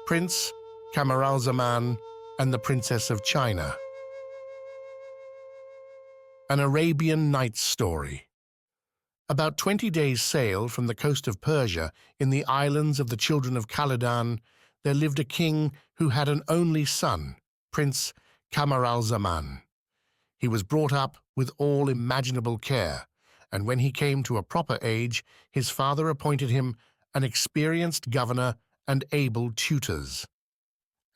Prince Camaralzaman and the Princess of China. An Arabian Nights story. About 20 days' sail from the coast of Persia, in the islands of the children of Khalidan, there lived a king who had an only son, Prince Camaralzaman. He was brought up with all imaginable care, and when he came to a proper age, his father appointed him an experienced governor and able tutors.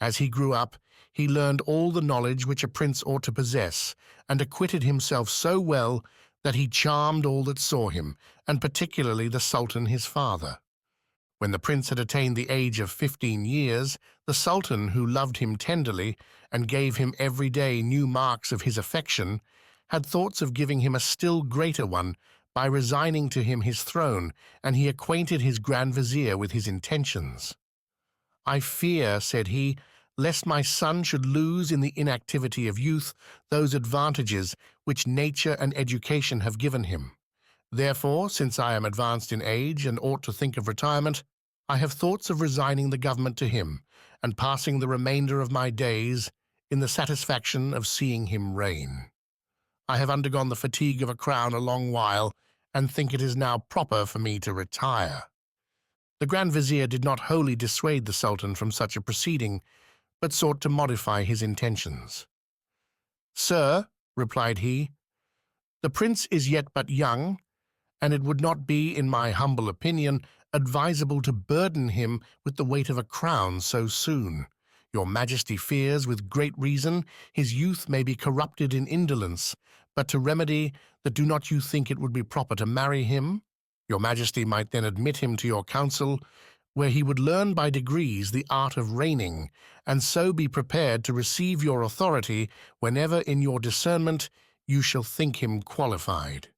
As he grew up, he learned all the knowledge which a prince ought to possess, and acquitted himself so well that he charmed all that saw him, and particularly the Sultan his father. When the prince had attained the age of 15 years, the Sultan, who loved him tenderly and gave him every day new marks of his affection, had thoughts of giving him a still greater one by resigning to him his throne, and he acquainted his Grand Vizier with his intentions. "I fear," said he, "lest my son should lose in the inactivity of youth those advantages which nature and education have given him. Therefore, since I am advanced in age and ought to think of retirement, I have thoughts of resigning the government to him and passing the remainder of my days in the satisfaction of seeing him reign. I have undergone the fatigue of a crown a long while, and think it is now proper for me to retire." The Grand Vizier did not wholly dissuade the Sultan from such a proceeding, but sought to modify his intentions. "Sir," replied he, "the prince is yet but young, and it would not be, in my humble opinion, advisable to burden him with the weight of a crown so soon. Your Majesty fears, with great reason, his youth may be corrupted in indolence, but to remedy that, do not you think it would be proper to marry him? Your Majesty might then admit him to your council, where he would learn by degrees the art of reigning, and so be prepared to receive your authority whenever in your discernment you shall think him qualified."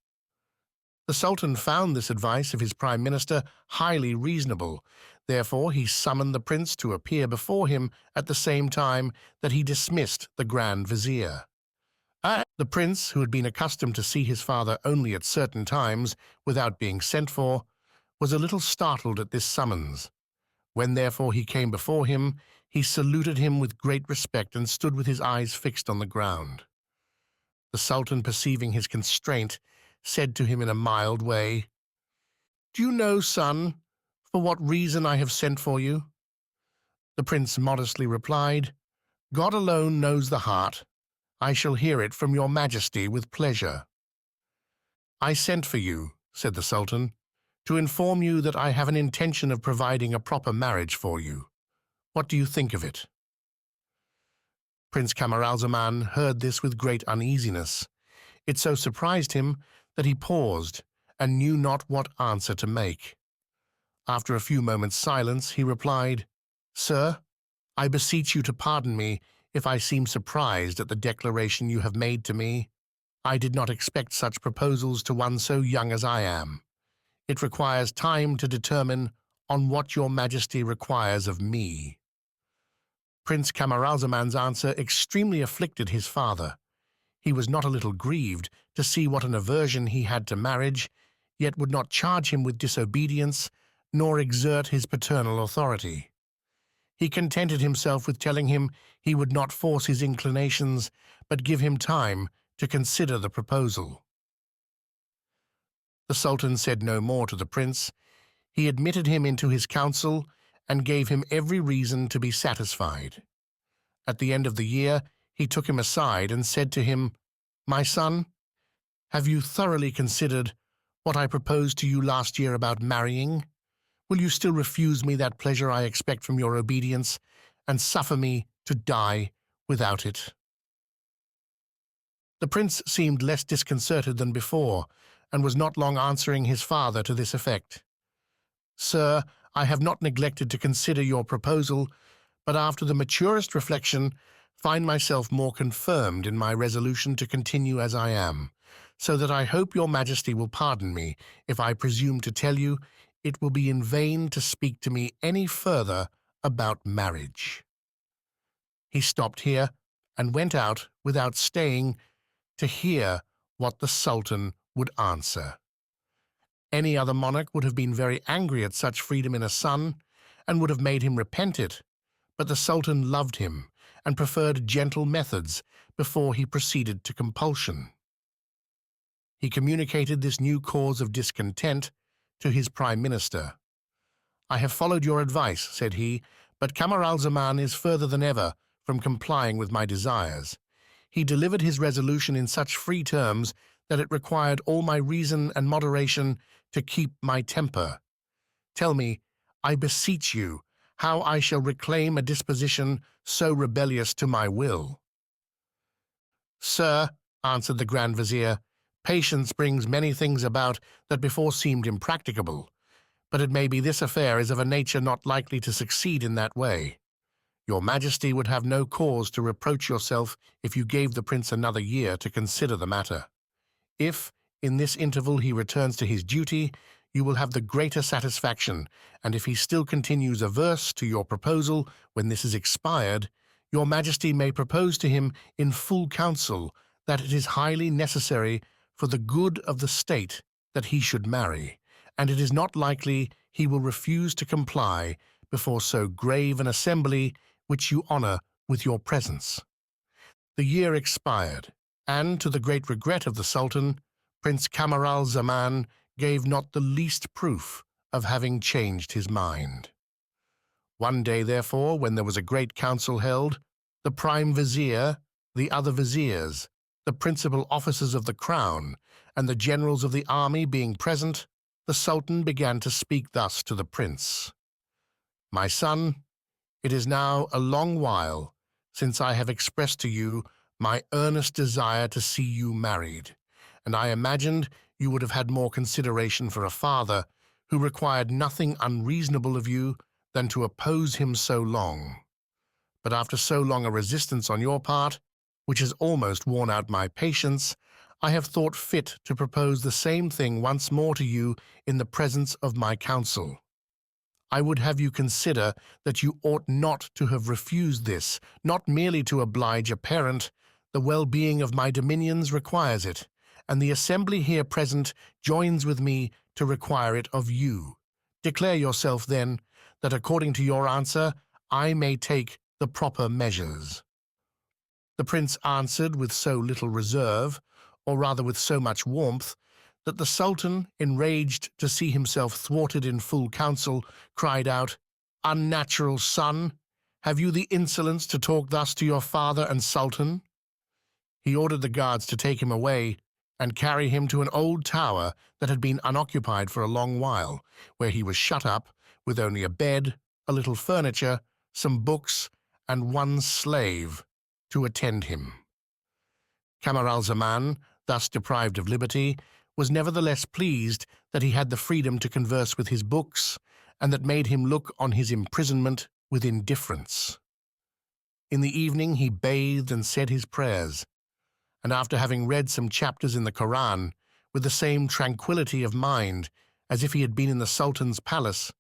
The Sultan found this advice of his Prime Minister highly reasonable. Therefore he summoned the prince to appear before him at the same time that he dismissed the Grand Vizier. The prince, who had been accustomed to see his father only at certain times without being sent for, was a little startled at this summons. When therefore he came before him, he saluted him with great respect and stood with his eyes fixed on the ground. The Sultan, perceiving his constraint, said to him in a mild way, "Do you know, son, for what reason I have sent for you?" The prince modestly replied, "God alone knows the heart. I shall hear it from your Majesty with pleasure." "I sent for you," said the Sultan, "to inform you that I have an intention of providing a proper marriage for you. What do you think of it?" Prince Camaralzaman heard this with great uneasiness. It so surprised him that he paused and knew not what answer to make. After a few moments' silence, he replied, "Sir, I beseech you to pardon me if I seem surprised at the declaration you have made to me. I did not expect such proposals to one so young as I am. It requires time to determine on what your Majesty requires of me." Prince Camaralzaman's answer extremely afflicted his father. He was not a little grieved to see what an aversion he had to marriage, yet would not charge him with disobedience, nor exert his paternal authority. He contented himself with telling him he would not force his inclinations, but give him time to consider the proposal. The Sultan said no more to the prince. He admitted him into his council and gave him every reason to be satisfied. At the end of the year, he took him aside and said to him, "My son, have you thoroughly considered what I proposed to you last year about marrying? Will you still refuse me that pleasure I expect from your obedience, and suffer me to die without it?" The prince seemed less disconcerted than before, and was not long answering his father to this effect. "Sir, I have not neglected to consider your proposal, but after the maturest reflection find myself more confirmed in my resolution to continue as I am, so that I hope your Majesty will pardon me if I presume to tell you it will be in vain to speak to me any further about marriage." He stopped here and went out without staying to hear what the Sultan would answer. Any other monarch would have been very angry at such freedom in a son, and would have made him repent it, but the Sultan loved him and preferred gentle methods before he proceeded to compulsion. He communicated this new cause of discontent to his prime minister. "I have followed your advice," said he, "but Camaralzaman is further than ever from complying with my desires. He delivered his resolution in such free terms that it required all my reason and moderation to keep my temper. Tell me, I beseech you, how I shall reclaim a disposition so rebellious to my will." "Sir," answered the Grand Vizier, "patience brings many things about that before seemed impracticable, but it may be this affair is of a nature not likely to succeed in that way. Your Majesty would have no cause to reproach yourself if you gave the prince another year to consider the matter. If, in this interval, he returns to his duty, you will have the greater satisfaction, and if he still continues averse to your proposal when this is expired, your Majesty may propose to him in full council that it is highly necessary for the good of the state that he should marry, and it is not likely he will refuse to comply before so grave an assembly which you honor with your presence." The year expired, and to the great regret of the Sultan, Prince Camaralzaman gave not the least proof of having changed his mind. One day, therefore, when there was a great council held, the prime vizier, the other viziers, the principal officers of the crown, and the generals of the army being present, the Sultan began to speak thus to the prince: "My son, it is now a long while since I have expressed to you my earnest desire to see you married, and I imagined you would have had more consideration for a father who required nothing unreasonable of you than to oppose him so long. But after so long a resistance on your part, which has almost worn out my patience, I have thought fit to propose the same thing once more to you in the presence of my council. I would have you consider that you ought not to have refused this, not merely to oblige a parent. The well-being of my dominions requires it, and the assembly here present joins with me to require it of you. Declare yourself, then, that according to your answer I may take the proper measures." The prince answered with so little reserve, or rather with so much warmth, that the Sultan, enraged to see himself thwarted in full council, cried out, "Unnatural son, have you the insolence to talk thus to your father and Sultan?" He ordered the guards to take him away and carry him to an old tower that had been unoccupied for a long while, where he was shut up with only a bed, a little furniture, some books, and one slave to attend him. Camaralzaman, thus deprived of liberty, was nevertheless pleased that he had the freedom to converse with his books, and that made him look on his imprisonment with indifference. In the evening he bathed and said his prayers, and after having read some chapters in the Koran, with the same tranquillity of mind as if he had been in the Sultan's palace,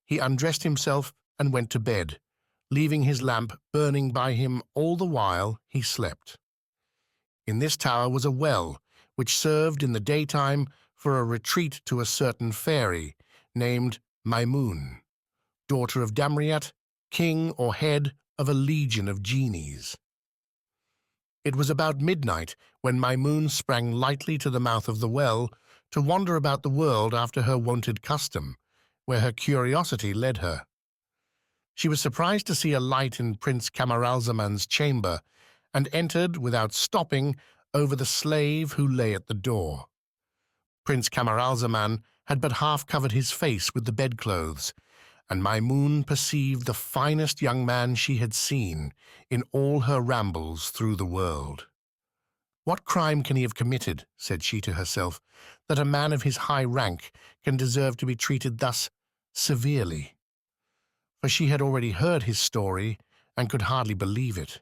he undressed himself and went to bed, leaving his lamp burning by him all the while he slept. In this tower was a well, which served in the daytime for a retreat to a certain fairy named Maymun, daughter of Damriat, king or head of a legion of genies. It was about midnight when Maymun sprang lightly to the mouth of the well to wander about the world after her wonted custom, where her curiosity led her. She was surprised to see a light in Prince Camaralzaman's chamber, and entered, without stopping, over the slave who lay at the door. Prince Camaralzaman had but half covered his face with the bedclothes, and Maymun perceived the finest young man she had seen in all her rambles through the world. "What crime can he have committed," said she to herself, "that a man of his high rank can deserve to be treated thus severely?" For she had already heard his story and could hardly believe it.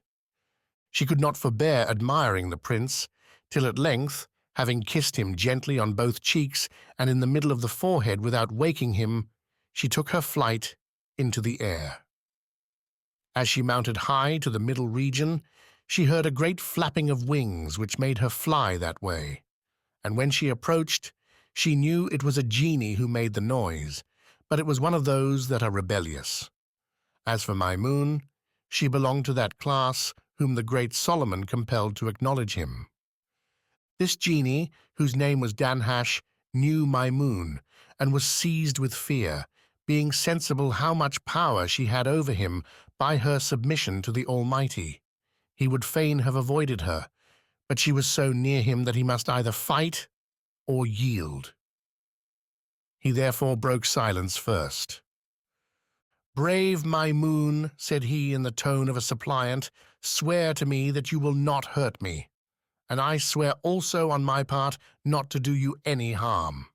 She could not forbear admiring the prince, till at length, having kissed him gently on both cheeks and in the middle of the forehead without waking him, she took her flight into the air. As she mounted high to the middle region, she heard a great flapping of wings which made her fly that way, and when she approached, she knew it was a genie who made the noise, but it was one of those that are rebellious. As for Maymun, She belonged to that class whom the great Solomon compelled to acknowledge him. This genie, whose name was Danhasch, knew Maimoun, and was seized with fear, being sensible how much power she had over him by her submission to the Almighty. He would fain have avoided her, but she was so near him that he must either fight or yield. He therefore broke silence first. "Brave Maimoun," said he in the tone of a suppliant, "swear to me that you will not hurt me, and I swear also on my part not to do you any harm."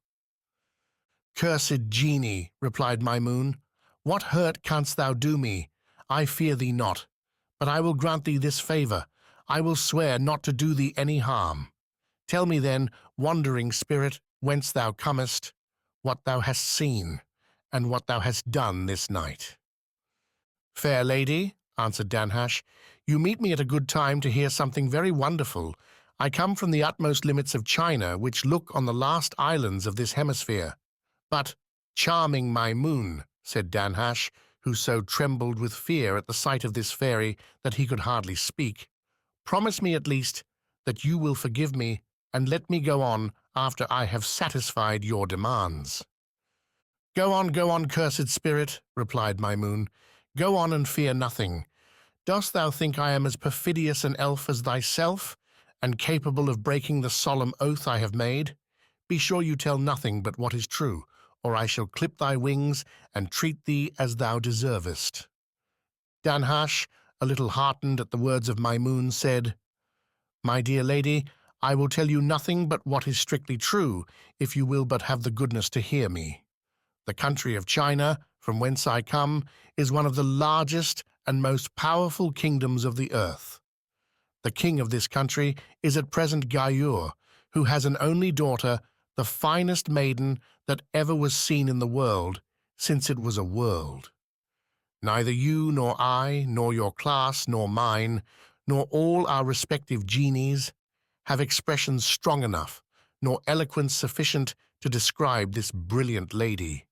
"Cursed genie," replied Maimoun, "what hurt canst thou do me? I fear thee not, but I will grant thee this favor. I will swear not to do thee any harm. Tell me then, wandering spirit, whence thou comest, what thou hast seen, and what thou hast done this night." "Fair lady," answered Danhasch, "you meet me at a good time to hear something very wonderful. I come from the utmost limits of China, which look on the last islands of this hemisphere. But, charming Maimoun," said Danhasch, who so trembled with fear at the sight of this fairy that he could hardly speak, "promise me at least that you will forgive me and let me go on after I have satisfied your demands." Go on, cursed spirit," replied Maimoun. "Go on and fear nothing. Dost thou think I am as perfidious an elf as thyself, and capable of breaking the solemn oath I have made? Be sure you tell nothing but what is true, or I shall clip thy wings and treat thee as thou deservest." Danhasch, a little heartened at the words of Maimoun, said, "My dear lady, I will tell you nothing but what is strictly true, if you will but have the goodness to hear me. The country of China, from whence I come, is one of the largest and most powerful kingdoms of the earth. The king of this country is at present Gaïur, who has an only daughter, the finest maiden that ever was seen in the world, since it was a world. Neither you nor I, nor your class, nor mine, nor all our respective genies, have expressions strong enough, nor eloquence sufficient to describe this brilliant lady.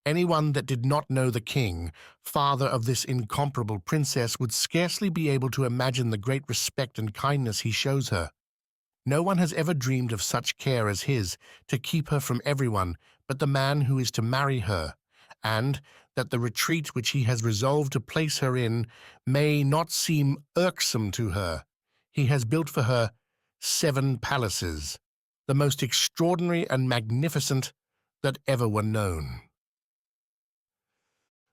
Anyone that did not know the king, father of this incomparable princess, would scarcely be able to imagine the great respect and kindness he shows her. No one has ever dreamed of such care as his to keep her from everyone but the man who is to marry her, and that the retreat which he has resolved to place her in may not seem irksome to her. He has built for her 7 palaces, the most extraordinary and magnificent that ever were known.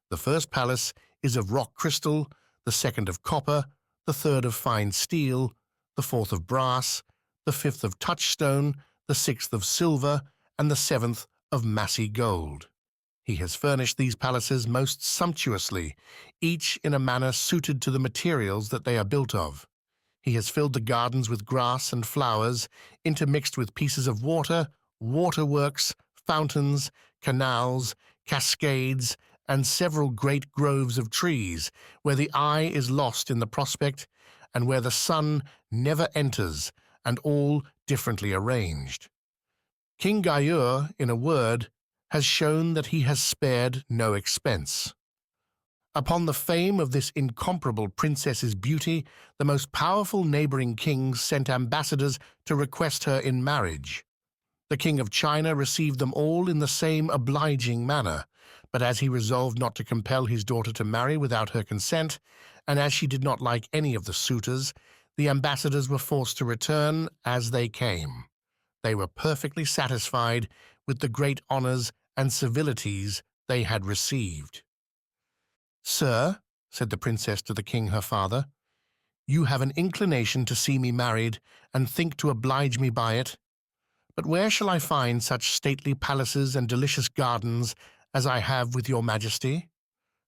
The first palace is of rock crystal, the second of copper, the third of fine steel, the fourth of brass, the fifth of touchstone, the sixth of silver, and the seventh of massy gold. He has furnished these palaces most sumptuously, each in a manner suited to the materials that they are built of. He has filled the gardens with grass and flowers, intermixed with pieces of water, waterworks, fountains, canals, cascades, and several great groves of trees, where the eye is lost in the prospect, and where the sun never enters, and all differently arranged. King Gaïur, in a word, has shown that he has spared no expense. Upon the fame of this incomparable princess's beauty, the most powerful neighboring kings sent ambassadors to request her in marriage. The king of China received them all in the same obliging manner, but as he resolved not to compel his daughter to marry without her consent, and as she did not like any of the suitors, the ambassadors were forced to return as they came. They were perfectly satisfied with the great honors and civilities they had received. "Sir," said the princess to the king her father, "you have an inclination to see me married, and think to oblige me by it. But where shall I find such stately palaces and delicious gardens as I have with your majesty?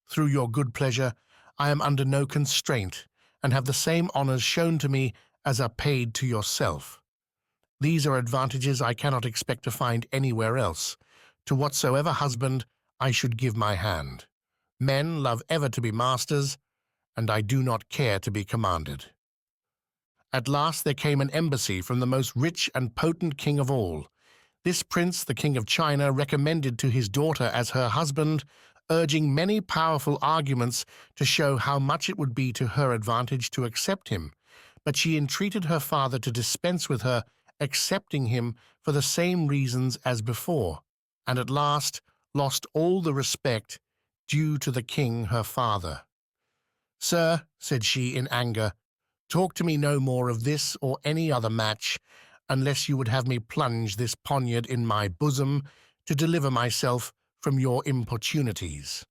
Through your good pleasure, I am under no constraint, and have the same honors shown to me as are paid to yourself. These are advantages I cannot expect to find anywhere else. To whatsoever husband I should give my hand. Men love ever to be masters, and I do not care to be commanded." At last there came an embassy from the most rich and potent king of all. This prince, the king of China, recommended to his daughter as her husband urging many powerful arguments to show how much it would be to her advantage to accept him, but she entreated her father to dispense with her accepting him for the same reasons as before, and at last lost all the respect due to the king her father. "Sir," said she in anger, "talk to me no more of this or any other match, unless you would have me plunge this poniard in my bosom to deliver myself from your importunities."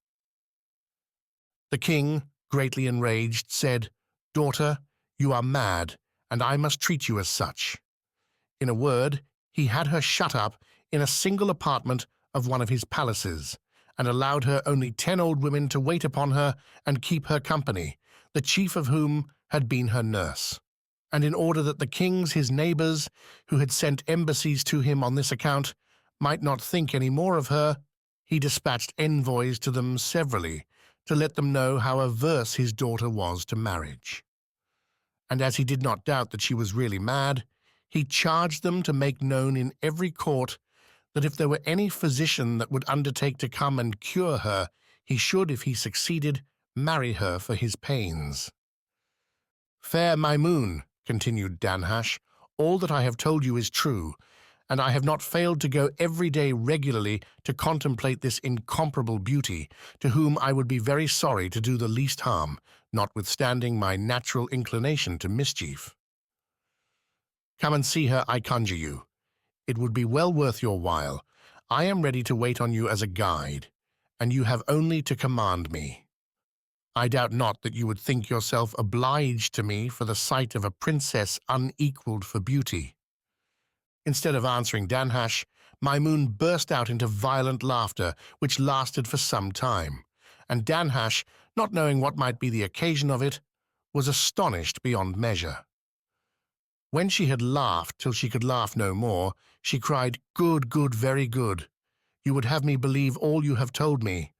The king, greatly enraged, said, "Daughter, you are mad, and I must treat you as such." In a word, he had her shut up in a single apartment of one of his palaces, and allowed her only 10 old women to wait upon her and keep her company, the chief of whom had been her nurse. And in order that the kings, his neighbors, who had sent embassies to him on this account, might not think any more of her, he dispatched envoys to them severally to let them know how averse his daughter was to marriage. And as he did not doubt that she was really mad, he charged them to make known in every court that if there were any physician that would undertake to come and cure her, he should, if he succeeded, marry her for his pains. "Fair Maimoun," continued Danhasch, "all that I have told you is true, and I have not failed to go every day regularly to contemplate this incomparable beauty, to whom I would be very sorry to do the least harm, notwithstanding my natural inclination to mischief. Come and see her, I conjure you. It would be well worth your while. I am ready to wait on you as a guide, and you have only to command me. I doubt not that you would think yourself obliged to me for the sight of a princess unequaled for beauty." Instead of answering Danhasch, Maimoun burst out into violent laughter, which lasted for some time, and Danhasch, not knowing what might be the occasion of it, was astonished beyond measure. When she had laughed till she could laugh no more, she cried, "Good, good, very good. You would have me believe all you have told me.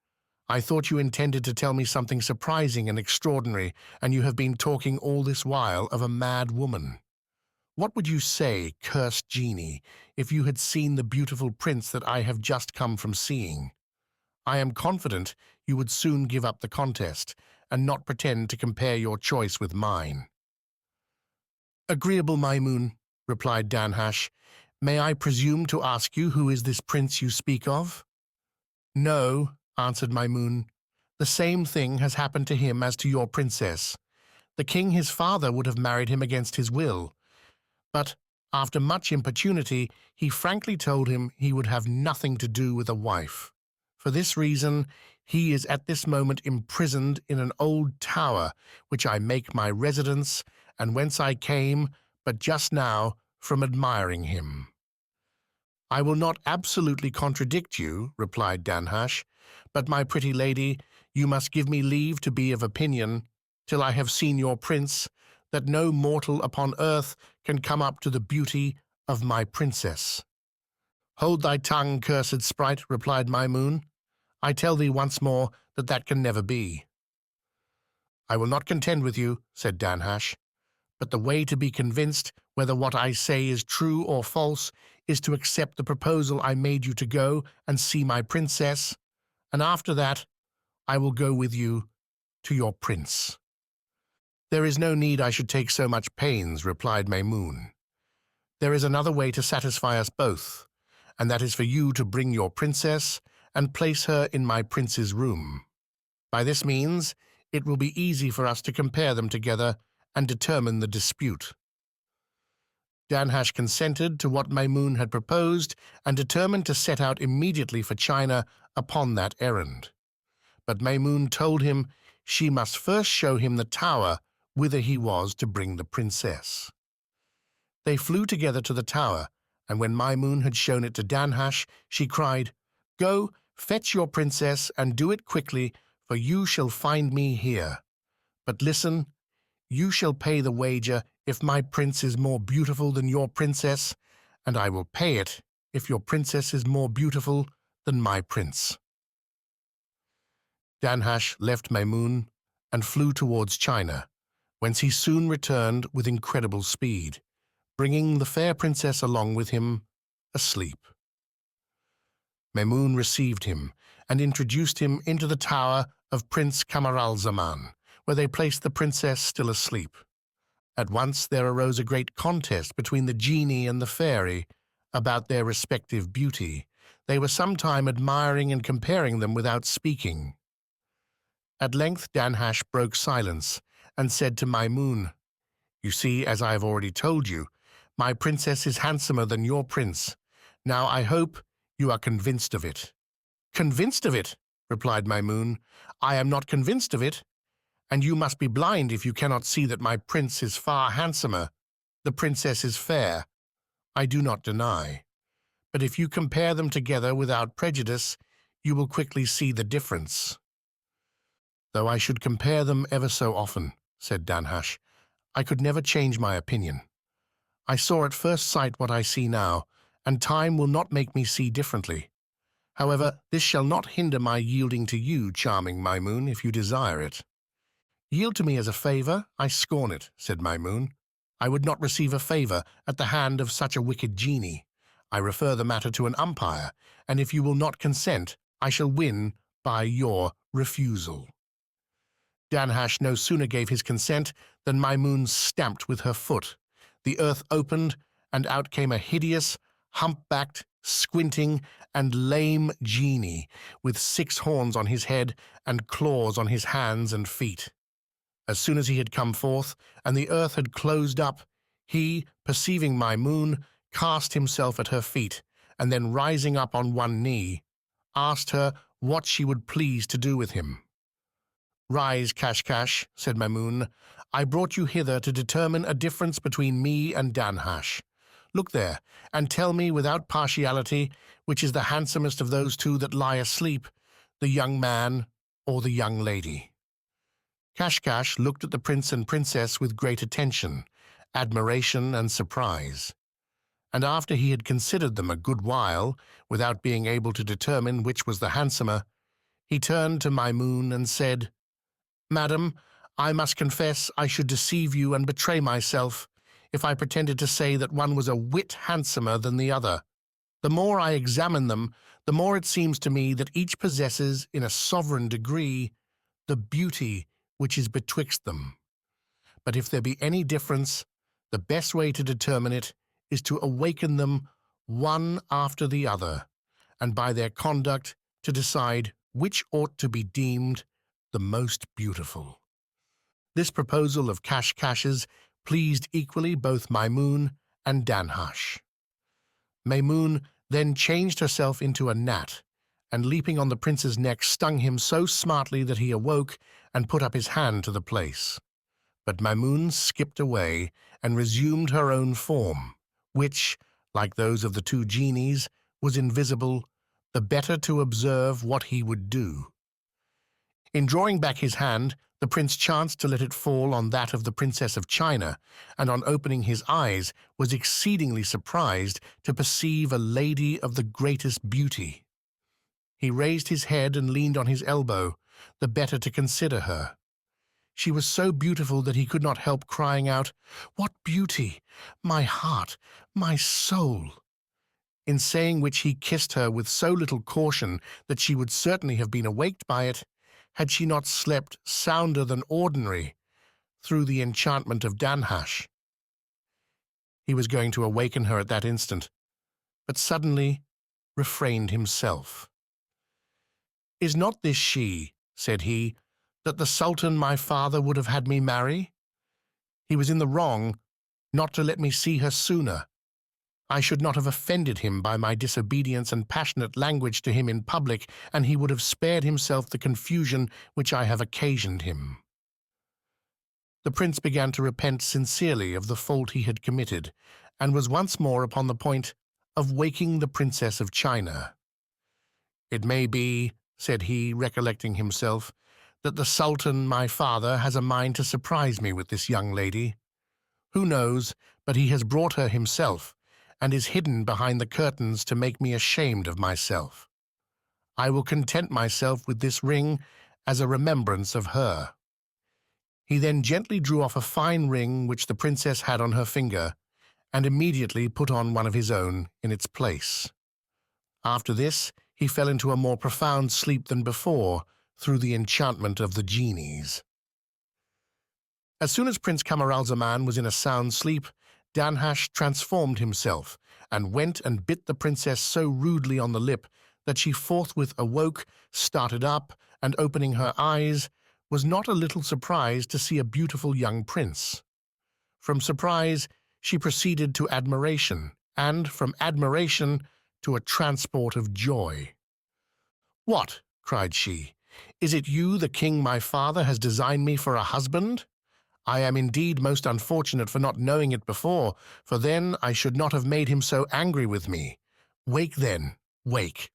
I thought you intended to tell me something surprising and extraordinary, and you have been talking all this while of a mad woman. What would you say, cursed genie, if you had seen the beautiful prince that I have just come from seeing? I am confident you would soon give up the contest, and not pretend to compare your choice with mine." "Agreeable Maimoun," replied Danhasch, "may I presume to ask you who is this prince you speak of?" "No," answered Maimoun. "The same thing has happened to him as to your princess. The king his father would have married him against his will, but after much importunity he frankly told him he would have nothing to do with a wife. For this reason he is at this moment imprisoned in an old tower which I make my residence, and whence I came but just now from admiring him." "I will not absolutely contradict you," replied Danhasch, "but, my pretty lady, you must give me leave to be of opinion, till I have seen your prince, that no mortal upon earth can come up to the beauty of my princess." "Hold thy tongue, cursed sprite," replied Maimoun. "I tell thee once more that can never be." "I will not contend with you," said Danhasch, "but the way to be convinced whether what I say is true or false is to accept the proposal I made you to go and see my princess, and after that I will go with you to your prince." "There is no need I should take so much pains," replied Maimoun. "There is another way to satisfy us both, and that is for you to bring your princess and place her in my prince's room. By this means it will be easy for us to compare them together and determine the dispute." Danhasch consented to what Maimoun had proposed and determined to set out immediately for China upon that errand. But Maimoun told him she must first show him the tower whither he was to bring the princess. They flew together to the tower, and when Maimoun had shown it to Danhasch, she cried, "Go, fetch your princess, and do it quickly, for you shall find me here. But listen, you shall pay the wager if my prince is more beautiful than your princess, and I will pay it if your princess is more beautiful than my prince." Danhasch left Maimoun and flew towards China, whence he soon returned with incredible speed, bringing the fair princess along with him, asleep. Maimoun received him, and introduced him into the tower of Prince Camaralzaman, where they placed the princess still asleep. At once there arose a great contest between the genie and the fairy about their respective beauty. They were some time admiring and comparing them without speaking. At length Danhasch broke silence and said to Maimoun, "You see, as I have already told you, my princess is handsomer than your prince. Now I hope you are convinced of it." "Convinced of it?" replied Maimoun. "I am not convinced of it, and you must be blind if you cannot see that my prince is far handsomer. The princess is fair, I do not deny. But if you compare them together without prejudice, you will quickly see the difference." "Though I should compare them ever so often," said Danhasch, "I could never change my opinion. I saw at first sight what I see now, and time will not make me see differently. However, this shall not hinder my yielding to you, charming Maimoun, if you desire it." "Yield to me as a favor? I scorn it," said Maimoun. "I would not receive a favor at the hand of such a wicked genie. I refer the matter to an umpire, and if you will not consent, I shall win by your refusal." Danhasch no sooner gave his consent than Maimoun stamped with her foot. The earth opened, and out came a hideous, hump-backed, squinting, and lame genie, with 6 horns on his head and claws on his hands and feet. As soon as he had come forth, and the earth had closed up, he, perceiving Maimoun, cast himself at her feet, and then rising up on one knee, asked her what she would please to do with him. "Rise, Cash," said Maimoun. "I brought you hither to determine a difference between me and Danhasch. Look there, and tell me without partiality which is the handsomest of those two that lie asleep, the young man or the young lady." Cash looked at the prince and princess with great attention, admiration, and surprise. And after he had considered them a good while, without being able to determine which was the handsomer, he turned to Maimoun and said, "Madam, I must confess I should deceive you and betray myself if I pretended to say that one was a whit handsomer than the other. The more I examine them, the more it seems to me that each possesses, in a sovereign degree, the beauty which is betwixt them. But if there be any difference, the best way to determine it is to awaken them one after the other, and by their conduct to decide which ought to be deemed the most beautiful." This proposal of Cash's pleased equally both Maimoun and Danhasch. Maimoun then changed herself into a gnat, and leaping on the prince's neck stung him so smartly that he awoke and put up his hand to the place. But Maimoun skipped away and resumed her own form, which, like those of the 2 genies, was invisible, the better to observe what he would do. In drawing back his hand, the prince chanced to let it fall on that of the Princess of China, and on opening his eyes was exceedingly surprised to perceive a lady of the greatest beauty. He raised his head and leaned on his elbow, the better to consider her. She was so beautiful that he could not help crying out, "What beauty! My heart, my soul!" In saying which he kissed her with so little caution that she would certainly have been awaked by it, had she not slept sounder than ordinary through the enchantment of Danhasch. He was going to awaken her at that instant, but suddenly refrained himself. "Is not this she," said he, "that the Sultan my father would have had me marry? He was in the wrong not to let me see her sooner. I should not have offended him by my disobedience and passionate language to him in public, and he would have spared himself the confusion which I have occasioned him." The prince began to repent sincerely of the fault he had committed, and was once more upon the point of waking the Princess of China. "It may be," said he, recollecting himself, "that the Sultan, my father, has a mind to surprise me with this young lady. Who knows but he has brought her himself, and is hidden behind the curtains to make me ashamed of myself. I will content myself with this ring as a remembrance of her." He then gently drew off a fine ring which the princess had on her finger, and immediately put on one of his own in its place. After this, he fell into a more profound sleep than before through the enchantment of the genies. As soon as Prince Camaralzaman was in a sound sleep, Danhasch transformed himself and went and bit the princess so rudely on the lip that she forthwith awoke, started up, and opening her eyes, was not a little surprised to see a beautiful young prince. From surprise, she proceeded to admiration, and from admiration to a transport of joy. "What?" cried she. "Is it you, the king my father, has designed me for a husband? I am indeed most unfortunate for not knowing it before, for then I should not have made him so angry with me. Wake then, wake."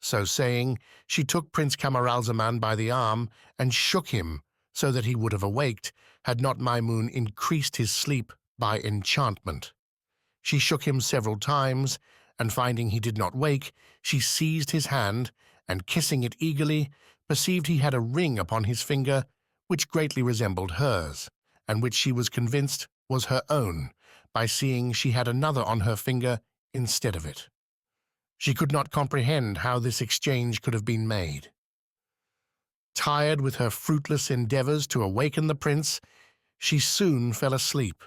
So saying, she took Prince Camaralzaman by the arm and shook him so that he would have awaked, had not Maimoun increased his sleep by enchantment. She shook him several times, and finding he did not wake, she seized his hand, and kissing it eagerly, perceived he had a ring upon his finger which greatly resembled hers, and which she was convinced was her own, by seeing she had another on her finger instead of it. She could not comprehend how this exchange could have been made. Tired with her fruitless endeavors to awaken the prince, she soon fell asleep.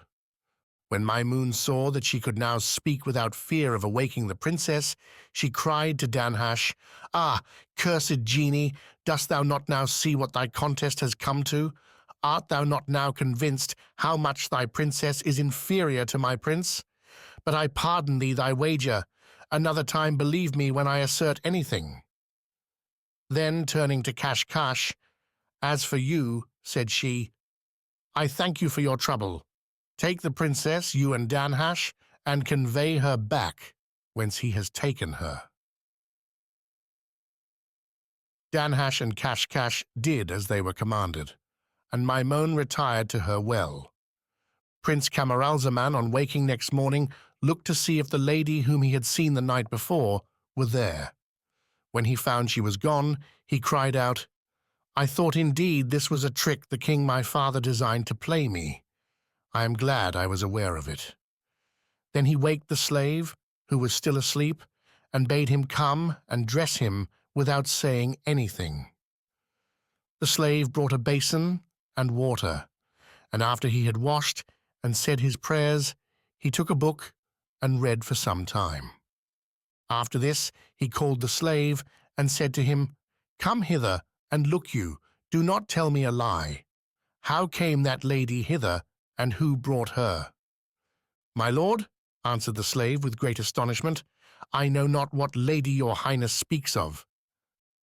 When Maimoun saw that she could now speak without fear of awaking the princess, she cried to Danhasch, "Ah, cursed genie, dost thou not now see what thy contest has come to? Art thou not now convinced how much thy princess is inferior to my prince? But I pardon thee thy wager. Another time believe me when I assert anything." Then, turning to Cash, "As for you," said she, "I thank you for your trouble. Take the princess, you and Danhasch, and convey her back whence he has taken her." Danhasch and Cash did as they were commanded, and Maimoun retired to her well. Prince Camaralzaman, on waking next morning, looked to see if the lady whom he had seen the night before were there. When he found she was gone, he cried out, "I thought indeed this was a trick the king my father designed to play me. I am glad I was aware of it." Then he waked the slave, who was still asleep, and bade him come and dress him without saying anything. The slave brought a basin and water, and after he had washed and said his prayers, he took a book and read for some time. After this he called the slave and said to him, "Come hither, and look you, do not tell me a lie. How came that lady hither, and who brought her?" "My lord," answered the slave with great astonishment, "I know not what lady your highness speaks of."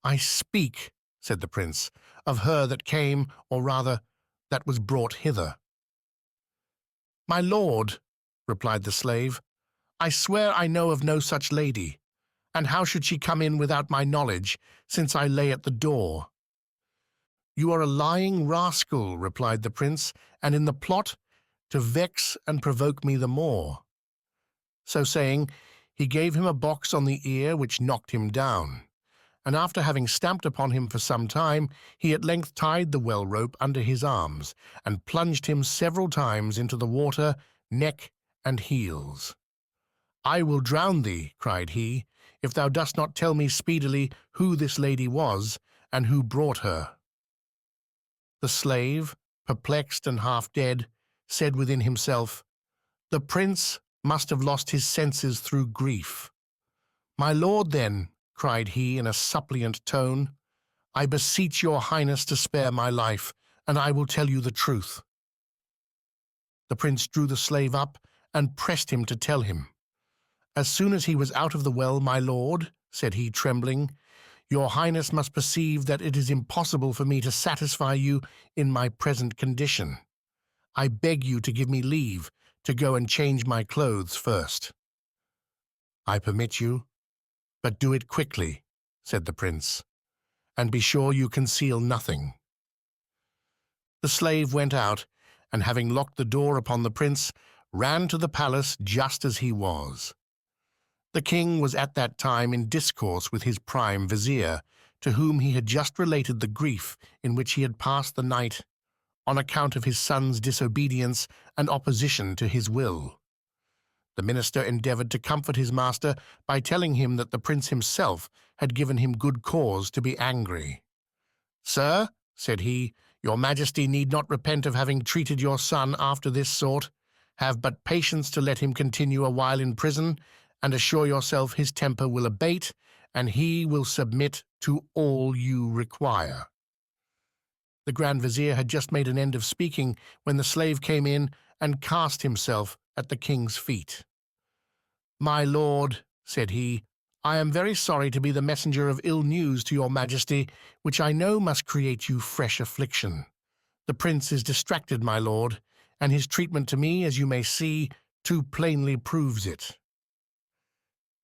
"I speak," said the prince, "of her that came, or rather, that was brought hither." "My lord," replied the slave, "I swear I know of no such lady, and how should she come in without my knowledge, since I lay at the door?" "You are a lying rascal," replied the prince, "and in the plot to vex and provoke me the more." So saying, he gave him a box on the ear which knocked him down, and after having stamped upon him for some time, he at length tied the well rope under his arms, and plunged him several times into the water, neck and heels. "I will drown thee," cried he, "if thou dost not tell me speedily who this lady was, and who brought her." The slave, perplexed and half dead, said within himself, "The prince must have lost his senses through grief. My lord, then," cried he in a suppliant tone, "I beseech your highness to spare my life, and I will tell you the truth." The prince drew the slave up and pressed him to tell him. As soon as he was out of the well, "My lord," said he, trembling, "your highness must perceive that it is impossible for me to satisfy you in my present condition. I beg you to give me leave to go and change my clothes first." "I permit you, but do it quickly," said the prince, "and be sure you conceal nothing." The slave went out, and having locked the door upon the prince, ran to the palace just as he was. The king was at that time in discourse with his prime vizier, to whom he had just related the grief in which he had passed the night on account of his son's disobedience and opposition to his will. The minister endeavored to comfort his master by telling him that the prince himself had given him good cause to be angry. "Sir," said he, "your majesty need not repent of having treated your son after this sort. Have but patience to let him continue a while in prison, and assure yourself his temper will abate, and he will submit to all you require." The Grand Vizier had just made an end of speaking when the slave came in and cast himself at the king's feet. "My lord," said he, "I am very sorry to be the messenger of ill news to your majesty, which I know must create you fresh affliction. The prince is distracted, my lord, and his treatment to me, as you may see, too plainly proves it."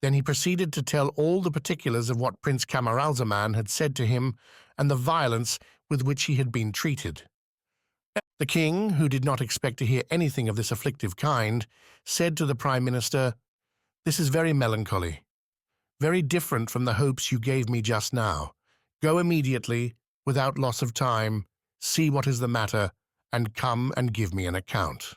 Then he proceeded to tell all the particulars of what Prince Camaralzaman had said to him and the violence with which he had been treated. The king, who did not expect to hear anything of this afflictive kind, said to the prime minister, "This is very melancholy, very different from the hopes you gave me just now. Go immediately, without loss of time, see what is the matter, and come and give me an account."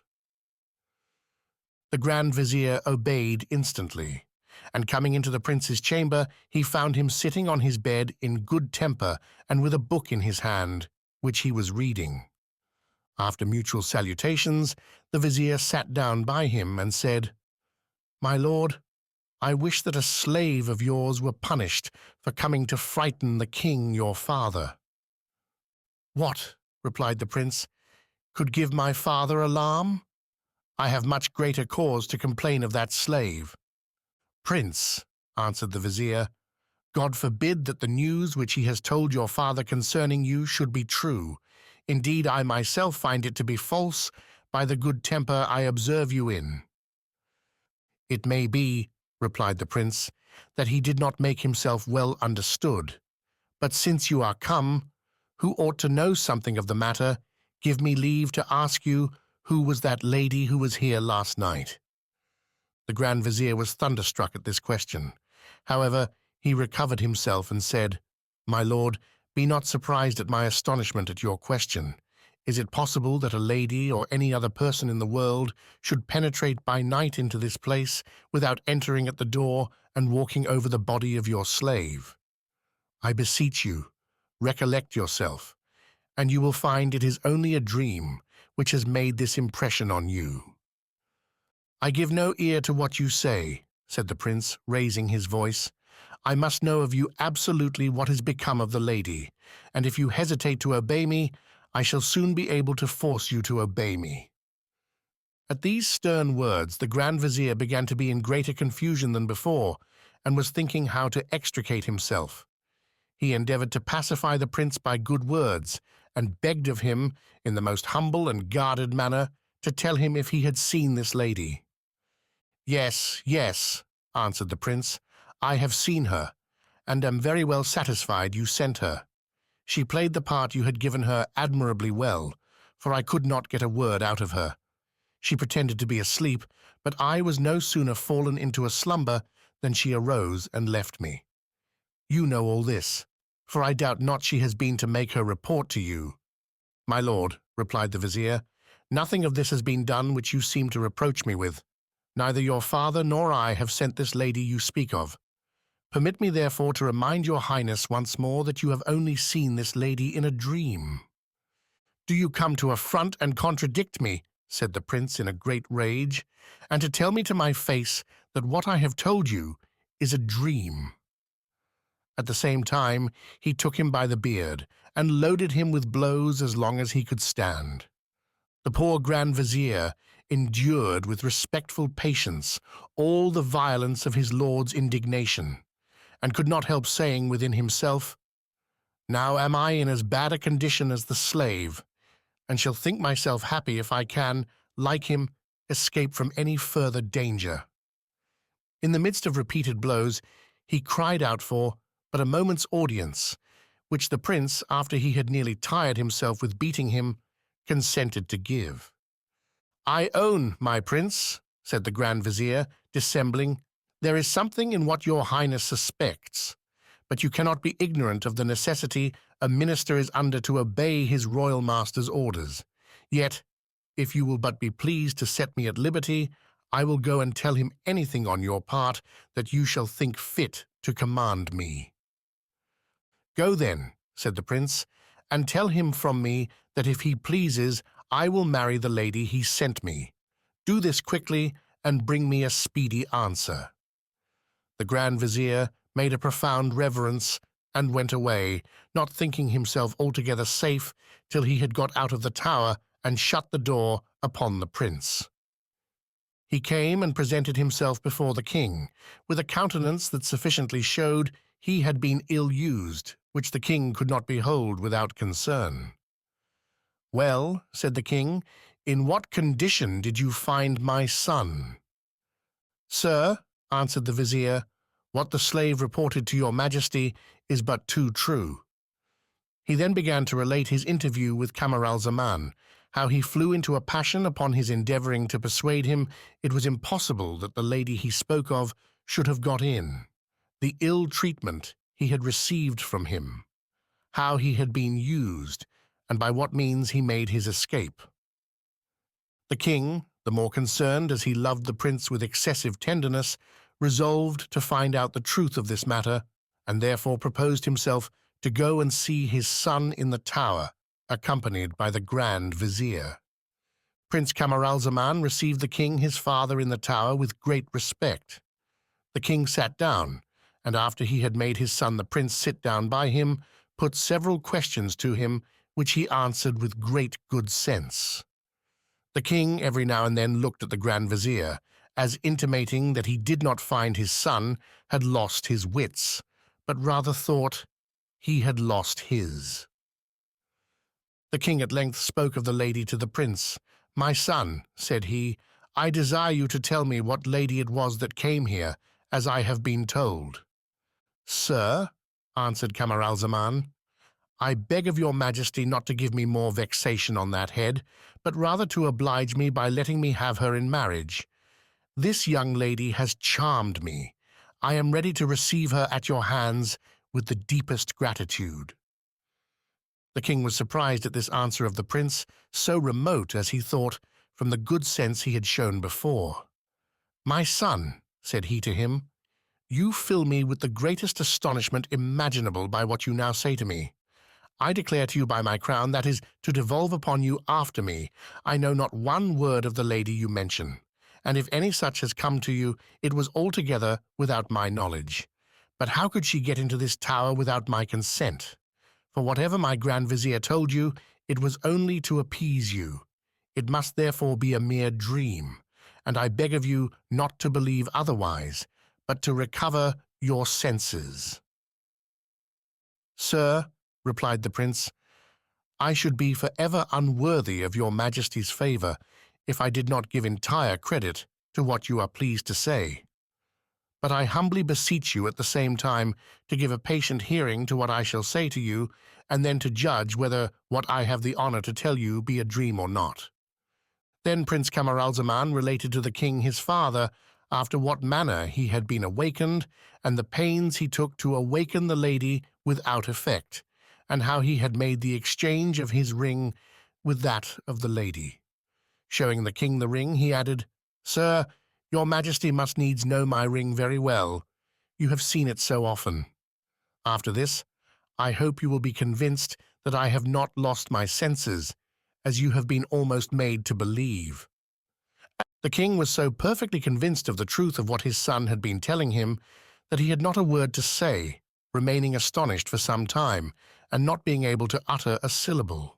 The Grand Vizier obeyed instantly, and coming into the prince's chamber, he found him sitting on his bed in good temper and with a book in his hand, which he was reading. After mutual salutations, the vizier sat down by him and said, "My lord, I wish that a slave of yours were punished for coming to frighten the king your father." "What," replied the prince, "could give my father alarm? I have much greater cause to complain of that slave." "Prince," answered the vizier, "God forbid that the news which he has told your father concerning you should be true. Indeed, I myself find it to be false by the good temper I observe you in." "It may be," replied the prince, "that he did not make himself well understood. But since you are come, who ought to know something of the matter, give me leave to ask you who was that lady who was here last night." The Grand Vizier was thunderstruck at this question. However, he recovered himself and said, "My lord, be not surprised at my astonishment at your question. Is it possible that a lady or any other person in the world should penetrate by night into this place without entering at the door and walking over the body of your slave? I beseech you, recollect yourself, and you will find it is only a dream which has made this impression on you." "I give no ear to what you say," said the prince, raising his voice. "I must know of you absolutely what has become of the lady, and if you hesitate to obey me, I shall soon be able to force you to obey me." At these stern words, the Grand Vizier began to be in greater confusion than before, and was thinking how to extricate himself. He endeavored to pacify the prince by good words, and begged of him, in the most humble and guarded manner, to tell him if he had seen this lady. "Yes, yes," answered the prince, "I have seen her, and am very well satisfied you sent her. She played the part you had given her admirably well, for I could not get a word out of her. She pretended to be asleep, but I was no sooner fallen into a slumber than she arose and left me. You know all this, for I doubt not she has been to make her report to you." "My lord," replied the vizier, "nothing of this has been done which you seem to reproach me with. Neither your father nor I have sent this lady you speak of. Permit me therefore to remind your highness once more that you have only seen this lady in a dream." "Do you come to affront and contradict me," said the prince in a great rage, "and to tell me to my face that what I have told you is a dream?" At the same time, he took him by the beard and loaded him with blows as long as he could stand. The poor Grand Vizier endured with respectful patience all the violence of his lord's indignation, and could not help saying within himself, "Now am I in as bad a condition as the slave, and shall think myself happy if I can, like him, escape from any further danger." In the midst of repeated blows, he cried out for but a moment's audience, which the prince, after he had nearly tired himself with beating him, consented to give. "I own, my prince," said the Grand Vizier, dissembling, "there is something in what your highness suspects, but you cannot be ignorant of the necessity a minister is under to obey his royal master's orders. Yet, if you will but be pleased to set me at liberty, I will go and tell him anything on your part that you shall think fit to command me." "Go then," said the prince, "and tell him from me that if he pleases, I will marry the lady he sent me. Do this quickly and bring me a speedy answer." The Grand Vizier made a profound reverence and went away, not thinking himself altogether safe till he had got out of the tower and shut the door upon the prince. He came and presented himself before the king, with a countenance that sufficiently showed he had been ill-used, which the king could not behold without concern. "Well," said the king, "in what condition did you find my son?" "Sir," answered the vizier, "what the slave reported to your majesty is but too true." He then began to relate his interview with Camaralzaman, how he flew into a passion upon his endeavoring to persuade him it was impossible that the lady he spoke of should have got in, the ill treatment he had received from him, how he had been used, and by what means he made his escape. The king, the more concerned as he loved the prince with excessive tenderness, resolved to find out the truth of this matter, and therefore proposed himself to go and see his son in the tower, accompanied by the Grand Vizier. Prince Camaralzaman received the king his father in the tower with great respect. The king sat down, and after he had made his son the prince sit down by him, put several questions to him, which he answered with great good sense. The king every now and then looked at the Grand Vizier, as intimating that he did not find his son had lost his wits, but rather thought he had lost his. The king at length spoke of the lady to the prince. "My son," said he, "I desire you to tell me what lady it was that came here, as I have been told." "Sir," answered Camaralzaman, "I beg of your majesty not to give me more vexation on that head, but rather to oblige me by letting me have her in marriage. This young lady has charmed me. I am ready to receive her at your hands with the deepest gratitude." The king was surprised at this answer of the prince, so remote, as he thought, from the good sense he had shown before. "My son," said he to him, "you fill me with the greatest astonishment imaginable by what you now say to me. I declare to you by my crown that is to devolve upon you after me. I know not one word of the lady you mention, and if any such has come to you, it was altogether without my knowledge. But how could she get into this tower without my consent? For whatever my Grand Vizier told you, it was only to appease you. It must therefore be a mere dream, and I beg of you not to believe otherwise, but to recover your senses." "Sir," replied the prince, "I should be forever unworthy of your majesty's favor if I did not give entire credit to what you are pleased to say. But I humbly beseech you at the same time to give a patient hearing to what I shall say to you, and then to judge whether what I have the honor to tell you be a dream or not." Then Prince Camaralzaman related to the king his father after what manner he had been awakened, and the pains he took to awaken the lady without effect, and how he had made the exchange of his ring with that of the lady. Showing the king the ring, he added, "Sir, your majesty must needs know my ring very well. You have seen it so often. After this, I hope you will be convinced that I have not lost my senses, as you have been almost made to believe." The king was so perfectly convinced of the truth of what his son had been telling him that he had not a word to say, remaining astonished for some time, and not being able to utter a syllable.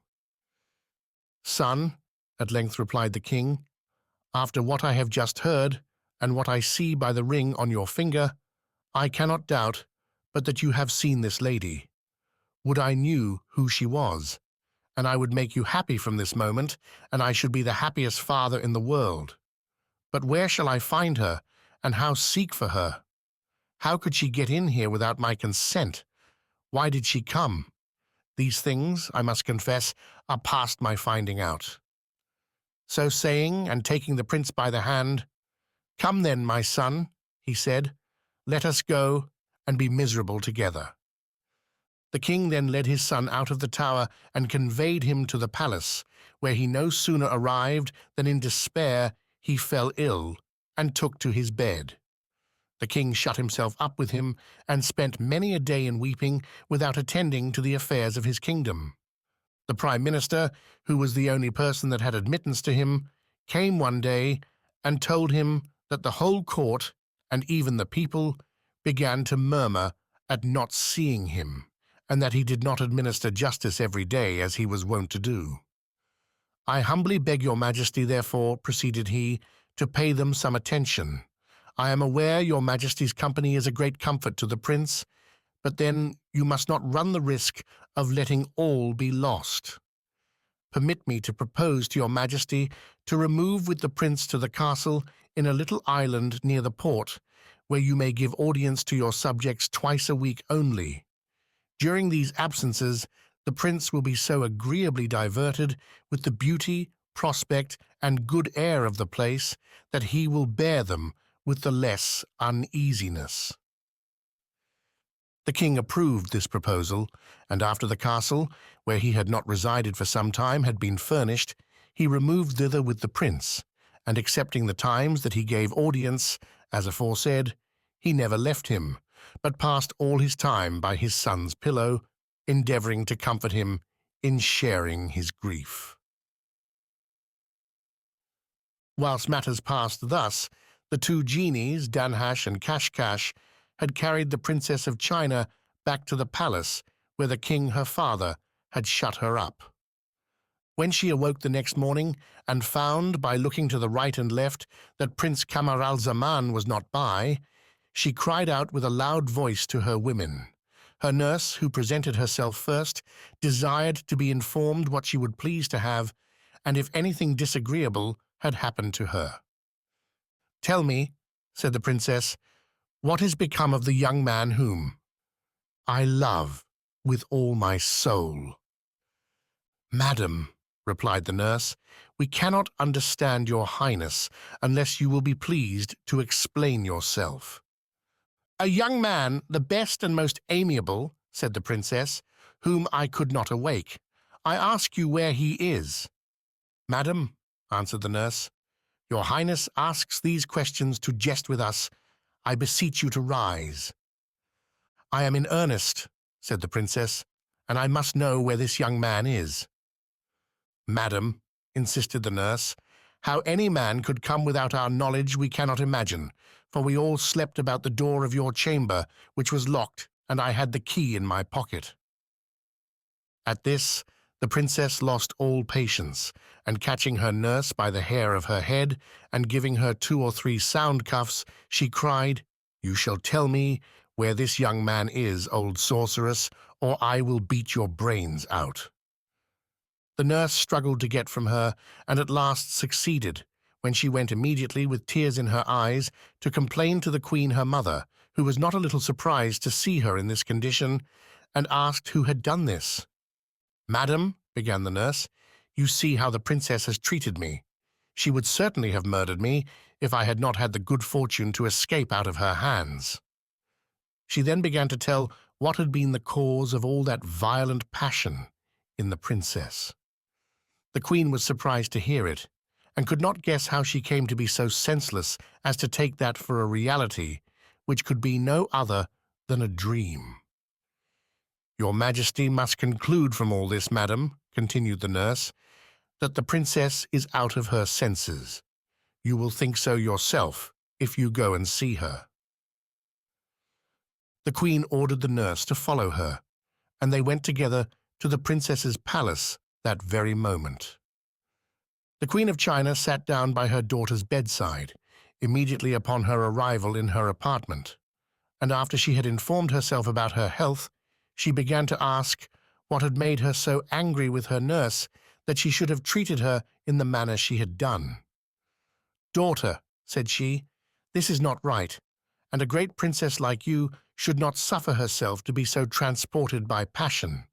"Son," at length replied the king, "after what I have just heard, and what I see by the ring on your finger, I cannot doubt but that you have seen this lady. Would I knew who she was, and I would make you happy from this moment, and I should be the happiest father in the world. But where shall I find her, and how seek for her? How could she get in here without my consent? Why did she come? These things, I must confess, are past my finding out." So saying, and taking the prince by the hand, "Come then, my son," he said, "let us go and be miserable together." The king then led his son out of the tower and conveyed him to the palace, where he no sooner arrived than in despair he fell ill and took to his bed. The king shut himself up with him and spent many a day in weeping without attending to the affairs of his kingdom. The prime minister, who was the only person that had admittance to him, came one day and told him that the whole court, and even the people, began to murmur at not seeing him, and that he did not administer justice every day as he was wont to do. "I humbly beg your majesty, therefore," proceeded he, "to pay them some attention. I am aware your majesty's company is a great comfort to the prince, but then you must not run the risk of letting all be lost. Permit me to propose to your majesty to remove with the prince to the castle in a little island near the port, where you may give audience to your subjects twice a week only. During these absences, the prince will be so agreeably diverted with the beauty, prospect, and good air of the place that he will bear them with the less uneasiness." The king approved this proposal, and after the castle, where he had not resided for some time, had been furnished, he removed thither with the prince, and accepting the times that he gave audience, as aforesaid, he never left him, but passed all his time by his son's pillow, endeavoring to comfort him in sharing his grief. Whilst matters passed thus, the two genies, Danhasch and Kashkash, had carried the Princess of China back to the palace where the king her father had shut her up. When she awoke the next morning and found, by looking to the right and left, that Prince Camaralzaman was not by, she cried out with a loud voice to her women. Her nurse, who presented herself first, desired to be informed what she would please to have, and if anything disagreeable had happened to her. "Tell me," said the princess, "what is become of the young man whom I love with all my soul?" "Madam," replied the nurse, "we cannot understand your highness unless you will be pleased to explain yourself." "A young man, the best and most amiable," said the princess, "whom I could not awake. I ask you where he is." "Madam," answered the nurse, "your highness asks these questions to jest with us. I beseech you to rise." "I am in earnest," said the princess, "and I must know where this young man is." "Madam," insisted the nurse, "how any man could come without our knowledge we cannot imagine, for we all slept about the door of your chamber, which was locked, and I had the key in my pocket." At this, the princess lost all patience, and catching her nurse by the hair of her head, and giving her 2 or 3 sound cuffs, she cried, "You shall tell me where this young man is, old sorceress, or I will beat your brains out." The nurse struggled to get from her, and at last succeeded, when she went immediately, with tears in her eyes, to complain to the queen her mother, who was not a little surprised to see her in this condition, and asked who had done this. "Madam," began the nurse, "you see how the princess has treated me. She would certainly have murdered me if I had not had the good fortune to escape out of her hands." She then began to tell what had been the cause of all that violent passion in the princess. The queen was surprised to hear it, and could not guess how she came to be so senseless as to take that for a reality which could be no other than a dream. "Your majesty must conclude from all this, madam," continued the nurse, "that the princess is out of her senses. You will think so yourself if you go and see her." The queen ordered the nurse to follow her, and they went together to the princess's palace that very moment. The Queen of China sat down by her daughter's bedside, immediately upon her arrival in her apartment, and after she had informed herself about her health, she began to ask what had made her so angry with her nurse that she should have treated her in the manner she had done. "Daughter," said she, "this is not right, and a great princess like you should not suffer herself to be so transported by passion."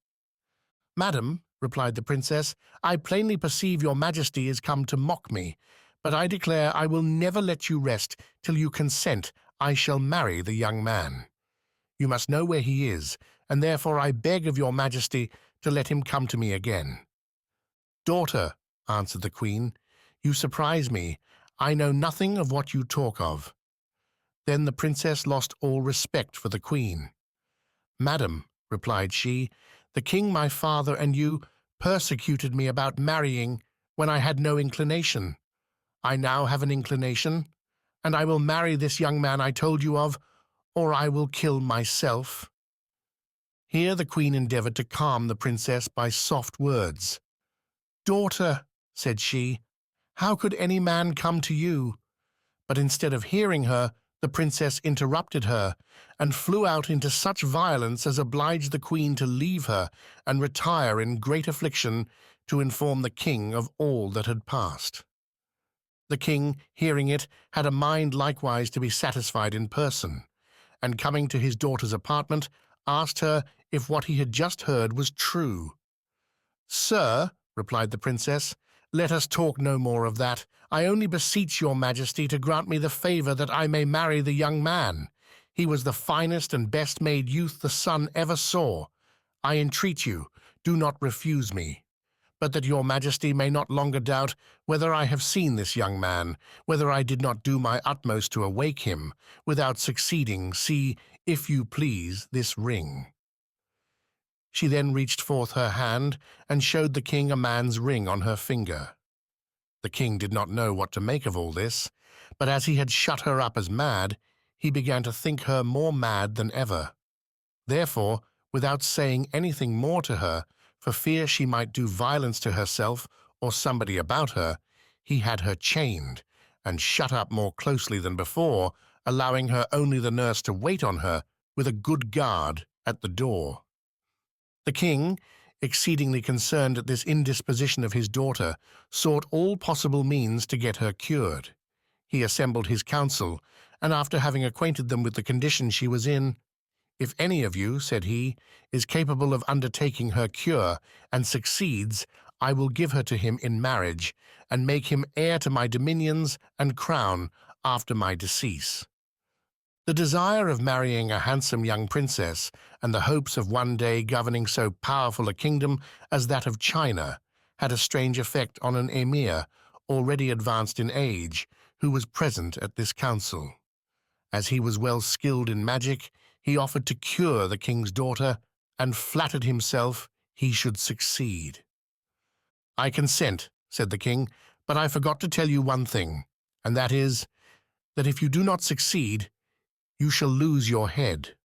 "Madam," replied the princess, "I plainly perceive your majesty is come to mock me, but I declare I will never let you rest till you consent I shall marry the young man. You must know where he is, and therefore I beg of your majesty to let him come to me again." "Daughter," answered the queen, "you surprise me. I know nothing of what you talk of." Then the princess lost all respect for the queen. "Madam," replied she, "the king my father and you persecuted me about marrying when I had no inclination. I now have an inclination, and I will marry this young man I told you of, or I will kill myself." Here the queen endeavored to calm the princess by soft words. "Daughter," said she, "how could any man come to you?" But instead of hearing her, the princess interrupted her, and flew out into such violence as obliged the queen to leave her and retire in great affliction to inform the king of all that had passed. The king, hearing it, had a mind likewise to be satisfied in person, and coming to his daughter's apartment, asked her if what he had just heard was true. "Sir," replied the princess, "let us talk no more of that. I only beseech your majesty to grant me the favor that I may marry the young man. He was the finest and best-made youth the sun ever saw. I entreat you, do not refuse me. But that your majesty may not longer doubt whether I have seen this young man, whether I did not do my utmost to awake him, without succeeding, see, if you please, this ring." She then reached forth her hand and showed the king a man's ring on her finger. The king did not know what to make of all this, but as he had shut her up as mad, he began to think her more mad than ever. Therefore, without saying anything more to her, for fear she might do violence to herself or somebody about her, he had her chained and shut up more closely than before, allowing her only the nurse to wait on her with a good guard at the door. The king, exceedingly concerned at this indisposition of his daughter, sought all possible means to get her cured. He assembled his council, and after having acquainted them with the condition she was in, "If any of you," said he, "is capable of undertaking her cure and succeeds, I will give her to him in marriage, and make him heir to my dominions and crown after my decease." The desire of marrying a handsome young princess and the hopes of one day governing so powerful a kingdom as that of China had a strange effect on an emir already advanced in age, who was present at this council. As he was well skilled in magic, he offered to cure the king's daughter and flattered himself he should succeed. "I consent," said the king, "but I forgot to tell you one thing, and that is, that if you do not succeed, you shall lose your head.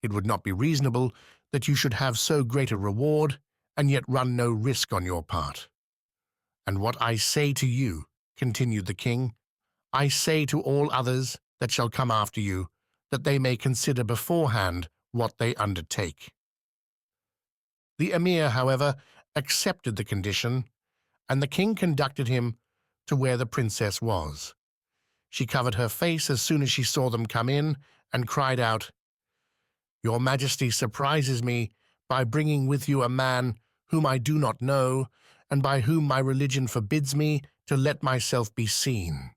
It would not be reasonable that you should have so great a reward and yet run no risk on your part. And what I say to you," continued the king, "I say to all others that shall come after you, that they may consider beforehand what they undertake." The emir, however, accepted the condition, and the king conducted him to where the princess was. She covered her face as soon as she saw them come in, and cried out, "Your majesty surprises me by bringing with you a man whom I do not know, and by whom my religion forbids me to let myself be seen."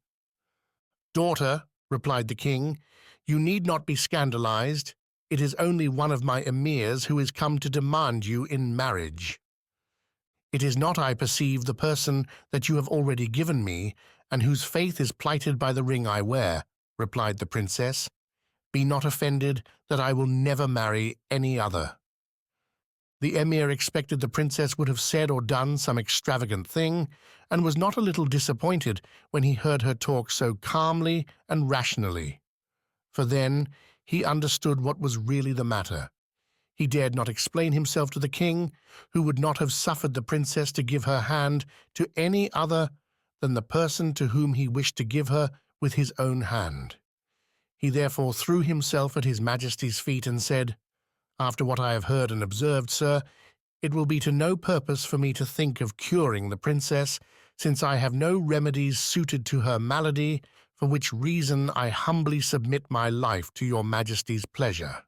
"Daughter," replied the king, "you need not be scandalized. It is only one of my emirs who is come to demand you in marriage." "It is not, I perceive, the person that you have already given me, and whose faith is plighted by the ring I wear," replied the princess. "Be not offended that I will never marry any other." The emir expected the princess would have said or done some extravagant thing, and was not a little disappointed when he heard her talk so calmly and rationally. For then he understood what was really the matter. He dared not explain himself to the king, who would not have suffered the princess to give her hand to any other than the person to whom he wished to give her with his own hand. He therefore threw himself at his majesty's feet and said, "After what I have heard and observed, sir, it will be to no purpose for me to think of curing the princess, since I have no remedies suited to her malady, for which reason I humbly submit my life to your majesty's pleasure."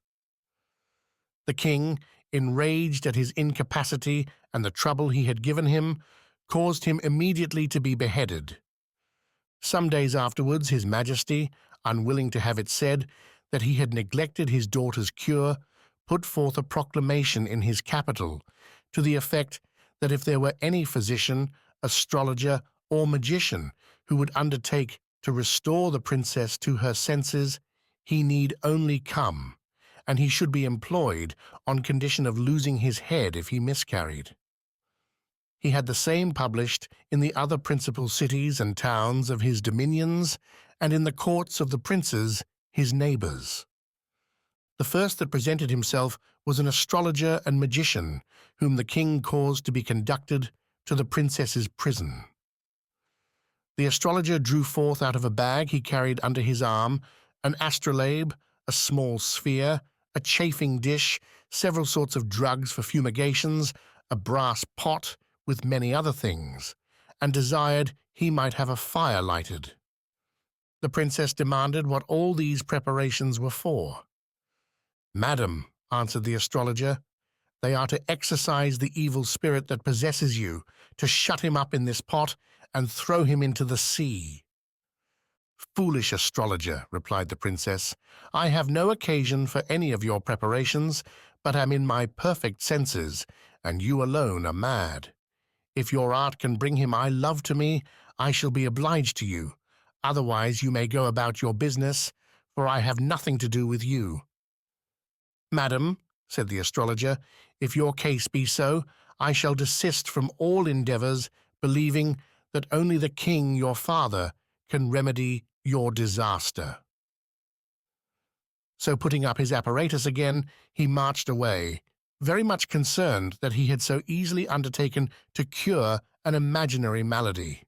The king, enraged at his incapacity and the trouble he had given him, caused him immediately to be beheaded. Some days afterwards his majesty, unwilling to have it said that he had neglected his daughter's cure, put forth a proclamation in his capital to the effect that if there were any physician, astrologer, or magician who would undertake to restore the princess to her senses, he need only come, and he should be employed on condition of losing his head if he miscarried. He had the same published in the other principal cities and towns of his dominions, and in the courts of the princes, his neighbors. The first that presented himself was an astrologer and magician, whom the king caused to be conducted to the princess's prison. The astrologer drew forth out of a bag he carried under his arm an astrolabe, a small sphere, a chafing dish, several sorts of drugs for fumigations, a brass pot, with many other things, and desired he might have a fire lighted. The princess demanded what all these preparations were for. "Madam," answered the astrologer, "they are to exorcise the evil spirit that possesses you, to shut him up in this pot and throw him into the sea." "Foolish astrologer," replied the princess, "I have no occasion for any of your preparations, but am in my perfect senses, and you alone are mad. If your art can bring him I love to me, I shall be obliged to you. Otherwise you may go about your business, for I have nothing to do with you." "Madam," said the astrologer, "if your case be so, I shall desist from all endeavors, believing that only the king, your father, can remedy your disaster." So putting up his apparatus again, he marched away, very much concerned that he had so easily undertaken to cure an imaginary malady.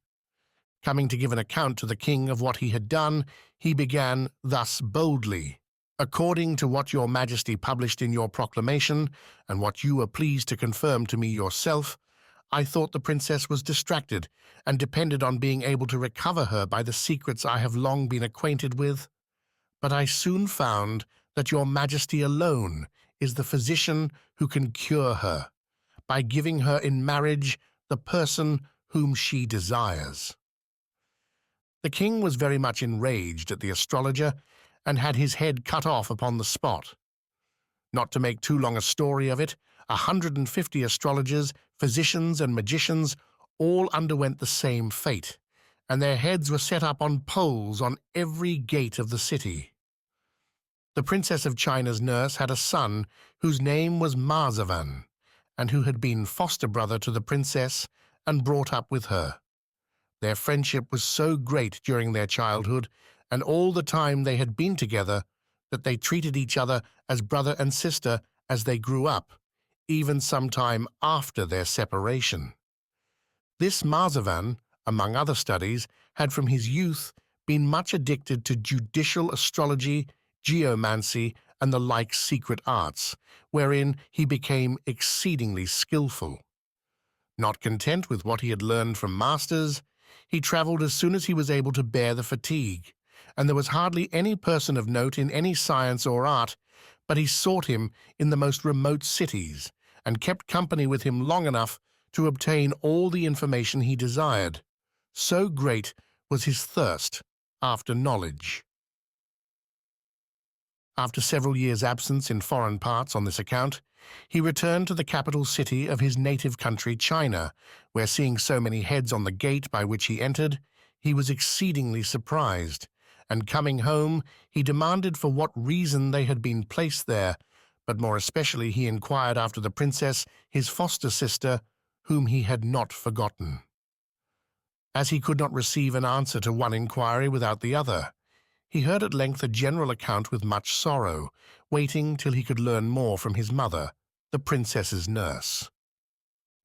Coming to give an account to the king of what he had done, he began thus boldly: "According to what your majesty published in your proclamation, and what you were pleased to confirm to me yourself, I thought the princess was distracted, and depended on being able to recover her by the secrets I have long been acquainted with. But I soon found that your majesty alone is the physician who can cure her, by giving her in marriage the person whom she desires." The king was very much enraged at the astrologer, and had his head cut off upon the spot. Not to make too long a story of it, 150 astrologers, physicians, and magicians all underwent the same fate, and their heads were set up on poles on every gate of the city. The Princess of China's nurse had a son whose name was Marzavan, and who had been foster brother to the princess and brought up with her. Their friendship was so great during their childhood, and all the time they had been together, that they treated each other as brother and sister as they grew up, even some time after their separation. This Marzavan, among other studies, had from his youth been much addicted to judicial astrology, geomancy, and the like secret arts, wherein he became exceedingly skillful. Not content with what he had learned from masters, he travelled as soon as he was able to bear the fatigue, and there was hardly any person of note in any science or art, but he sought him in the most remote cities, and kept company with him long enough to obtain all the information he desired. So great was his thirst after knowledge. After several years' absence in foreign parts on this account, he returned to the capital city of his native country, China, where, seeing so many heads on the gate by which he entered, he was exceedingly surprised, and coming home, he demanded for what reason they had been placed there, but more especially he inquired after the princess, his foster sister, whom he had not forgotten. As he could not receive an answer to one inquiry without the other, he heard at length a general account with much sorrow, waiting till he could learn more from his mother, the princess's nurse.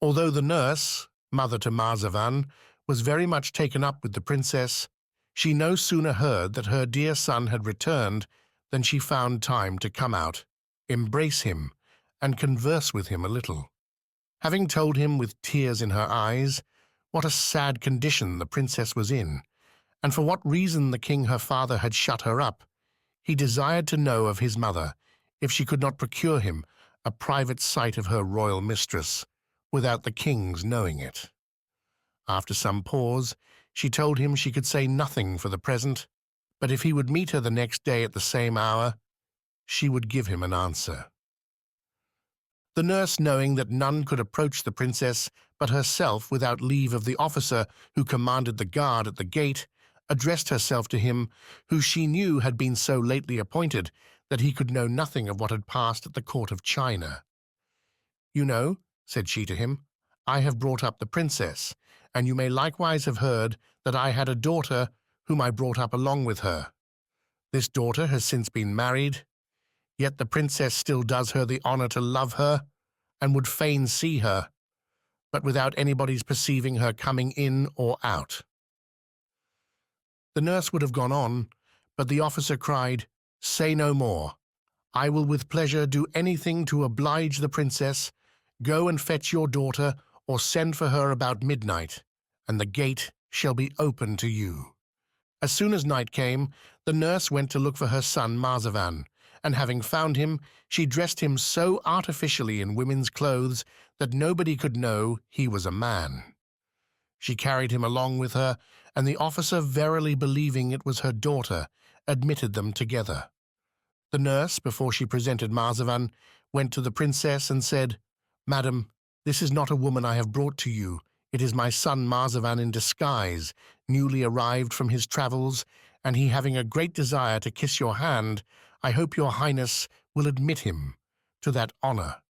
Although the nurse, mother to Marzavan, was very much taken up with the princess, she no sooner heard that her dear son had returned than she found time to come out, embrace him, and converse with him a little. Having told him with tears in her eyes what a sad condition the princess was in, and for what reason the king her father had shut her up, he desired to know of his mother if she could not procure him a private sight of her royal mistress, without the king's knowing it. After some pause, she told him she could say nothing for the present, but if he would meet her the next day at the same hour, she would give him an answer. The nurse, knowing that none could approach the princess but herself without leave of the officer who commanded the guard at the gate, addressed herself to him, who she knew had been so lately appointed that he could know nothing of what had passed at the court of China. "You know," said she to him, "I have brought up the princess, and you may likewise have heard that I had a daughter whom I brought up along with her. This daughter has since been married, yet the princess still does her the honor to love her, and would fain see her, but without anybody's perceiving her coming in or out." The nurse would have gone on, but the officer cried, "Say no more. I will with pleasure do anything to oblige the princess. Go and fetch your daughter, or send for her about midnight, and the gate shall be open to you." As soon as night came, the nurse went to look for her son Marzavan, and having found him, she dressed him so artificially in women's clothes that nobody could know he was a man. She carried him along with her, and the officer, verily believing it was her daughter, admitted them together. The nurse, before she presented Marzavan, went to the princess and said, "Madam, this is not a woman I have brought to you. It is my son Marzavan in disguise, newly arrived from his travels, and he having a great desire to kiss your hand, I hope your highness will admit him to that honor."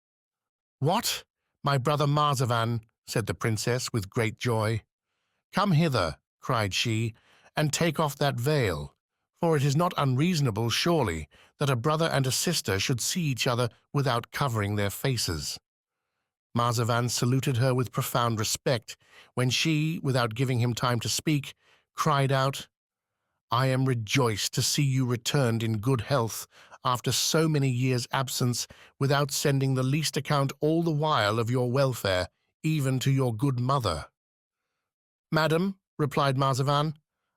"What, my brother Marzavan?" said the princess with great joy. "Come hither," cried she, "and take off that veil, for it is not unreasonable, surely, that a brother and a sister should see each other without covering their faces." Marzavan saluted her with profound respect, when she, without giving him time to speak, cried out, "I am rejoiced to see you returned in good health after so many years' absence, without sending the least account all the while of your welfare, even to your good mother." "Madam," replied Marzavan,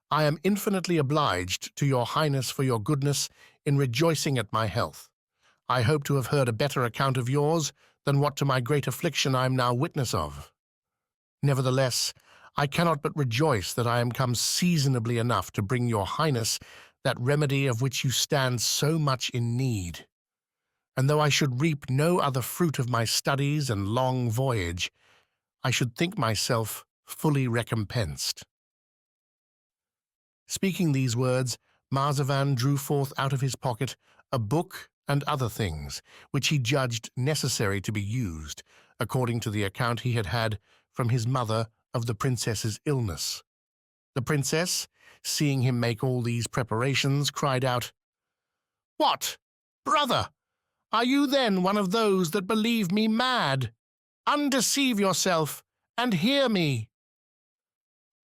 "I am infinitely obliged to your highness for your goodness in rejoicing at my health. I hope to have heard a better account of yours than what to my great affliction I am now witness of. Nevertheless, I cannot but rejoice that I am come seasonably enough to bring your highness that remedy of which you stand so much in need. And though I should reap no other fruit of my studies and long voyage, I should think myself fully recompensed." Speaking these words, Marzavan drew forth out of his pocket a book and other things, which he judged necessary to be used, according to the account he had had from his mother of the princess's illness. The princess, seeing him make all these preparations, cried out, "What, brother, are you then one of those that believe me mad? Undeceive yourself, and hear me."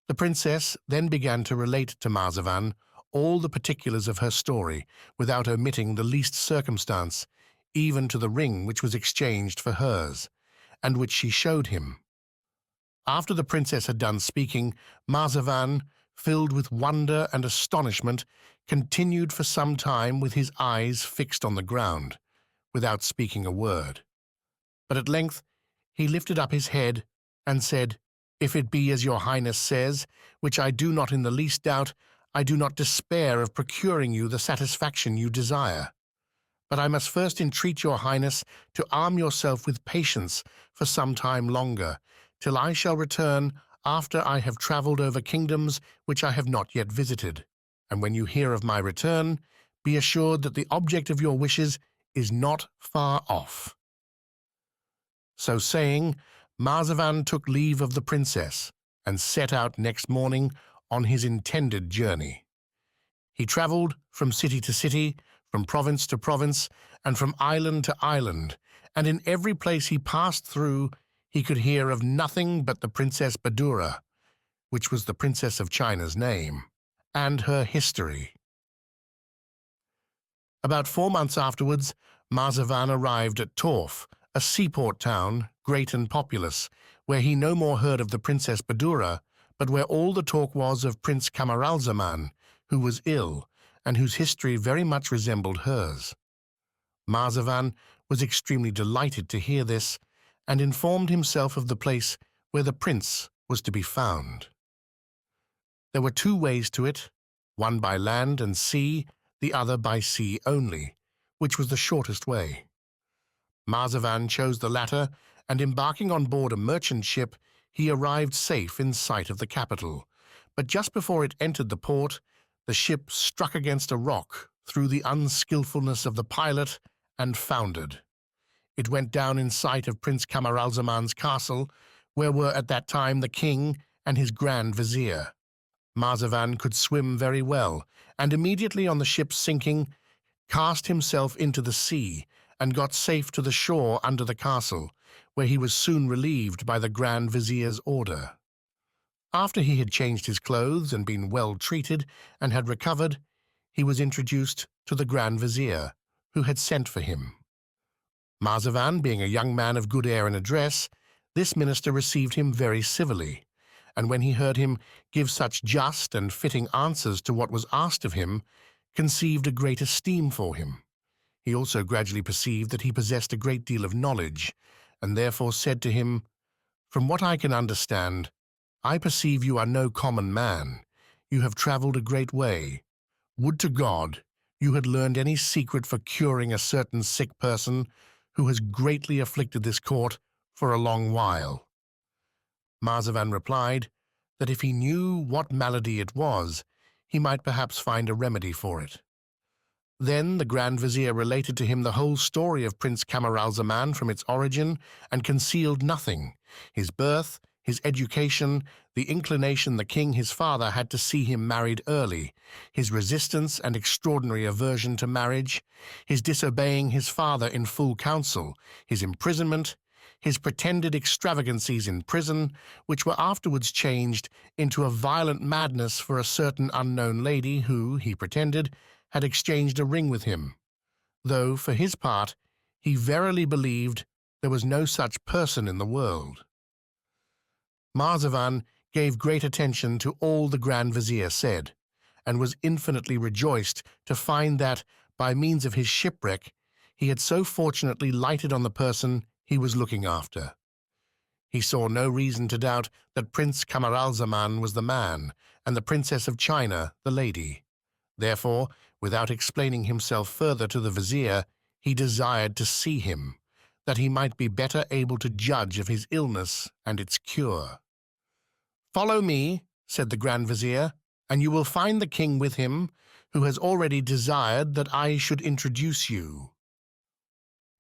The princess then began to relate to Marzavan all the particulars of her story, without omitting the least circumstance, even to the ring which was exchanged for hers, and which she showed him. After the princess had done speaking, Marzavan, filled with wonder and astonishment, continued for some time with his eyes fixed on the ground, without speaking a word. But at length he lifted up his head and said, "If it be as your highness says, which I do not in the least doubt, I do not despair of procuring you the satisfaction you desire. But I must first entreat your highness to arm yourself with patience for some time longer, till I shall return after I have travelled over kingdoms which I have not yet visited. And when you hear of my return, be assured that the object of your wishes is not far off." So saying, Marzavan took leave of the princess and set out next morning on his intended journey. He travelled from city to city, from province to province, and from island to island, and in every place he passed through he could hear of nothing but the Princess Badoura, which was the Princess of China's name, and her history. About 4 months afterwards, Marzavan arrived at Torf, a seaport town, great and populous, where he no more heard of the Princess Badoura, but where all the talk was of Prince Camaralzaman, who was ill, and whose history very much resembled hers. Marzavan was extremely delighted to hear this, and informed himself of the place where the prince was to be found. There were 2 ways to it, one by land and sea, the other by sea only, which was the shortest way. Marzavan chose the latter, and embarking on board a merchant ship, he arrived safe in sight of the capital. But just before it entered the port, the ship struck against a rock through the unskillfulness of the pilot and foundered. It went down in sight of Prince Camaralzaman's castle, where were at that time the king and his grand vizier. Marzavan could swim very well, and immediately on the ship's sinking, cast himself into the sea and got safe to the shore under the castle, where he was soon relieved by the Grand Vizier's order. After he had changed his clothes and been well treated and had recovered, he was introduced to the Grand Vizier, who had sent for him. Marzavan, being a young man of good air and address, this minister received him very civilly, and when he heard him give such just and fitting answers to what was asked of him, conceived a great esteem for him. He also gradually perceived that he possessed a great deal of knowledge, and therefore said to him, "From what I can understand, I perceive you are no common man. You have travelled a great way. Would to God you had learned any secret for curing a certain sick person who has greatly afflicted this court for a long while." Marzavan replied that if he knew what malady it was, he might perhaps find a remedy for it. Then the Grand Vizier related to him the whole story of Prince Camaralzaman from its origin, and concealed nothing: his birth, his education, the inclination the king his father had to see him married early, his resistance and extraordinary aversion to marriage, his disobeying his father in full council, his imprisonment, his pretended extravagancies in prison, which were afterwards changed into a violent madness for a certain unknown lady who, he pretended, had exchanged a ring with him, though, for his part, he verily believed there was no such person in the world. Marzavan gave great attention to all the Grand Vizier said, and was infinitely rejoiced to find that, by means of his shipwreck, he had so fortunately lighted on the person he was looking after. He saw no reason to doubt that Prince Camaralzaman was the man, and the Princess of China the lady. Therefore, without explaining himself further to the vizier, he desired to see him, that he might be better able to judge of his illness and its cure. "Follow me," said the Grand Vizier, "and you will find the king with him, who has already desired that I should introduce you."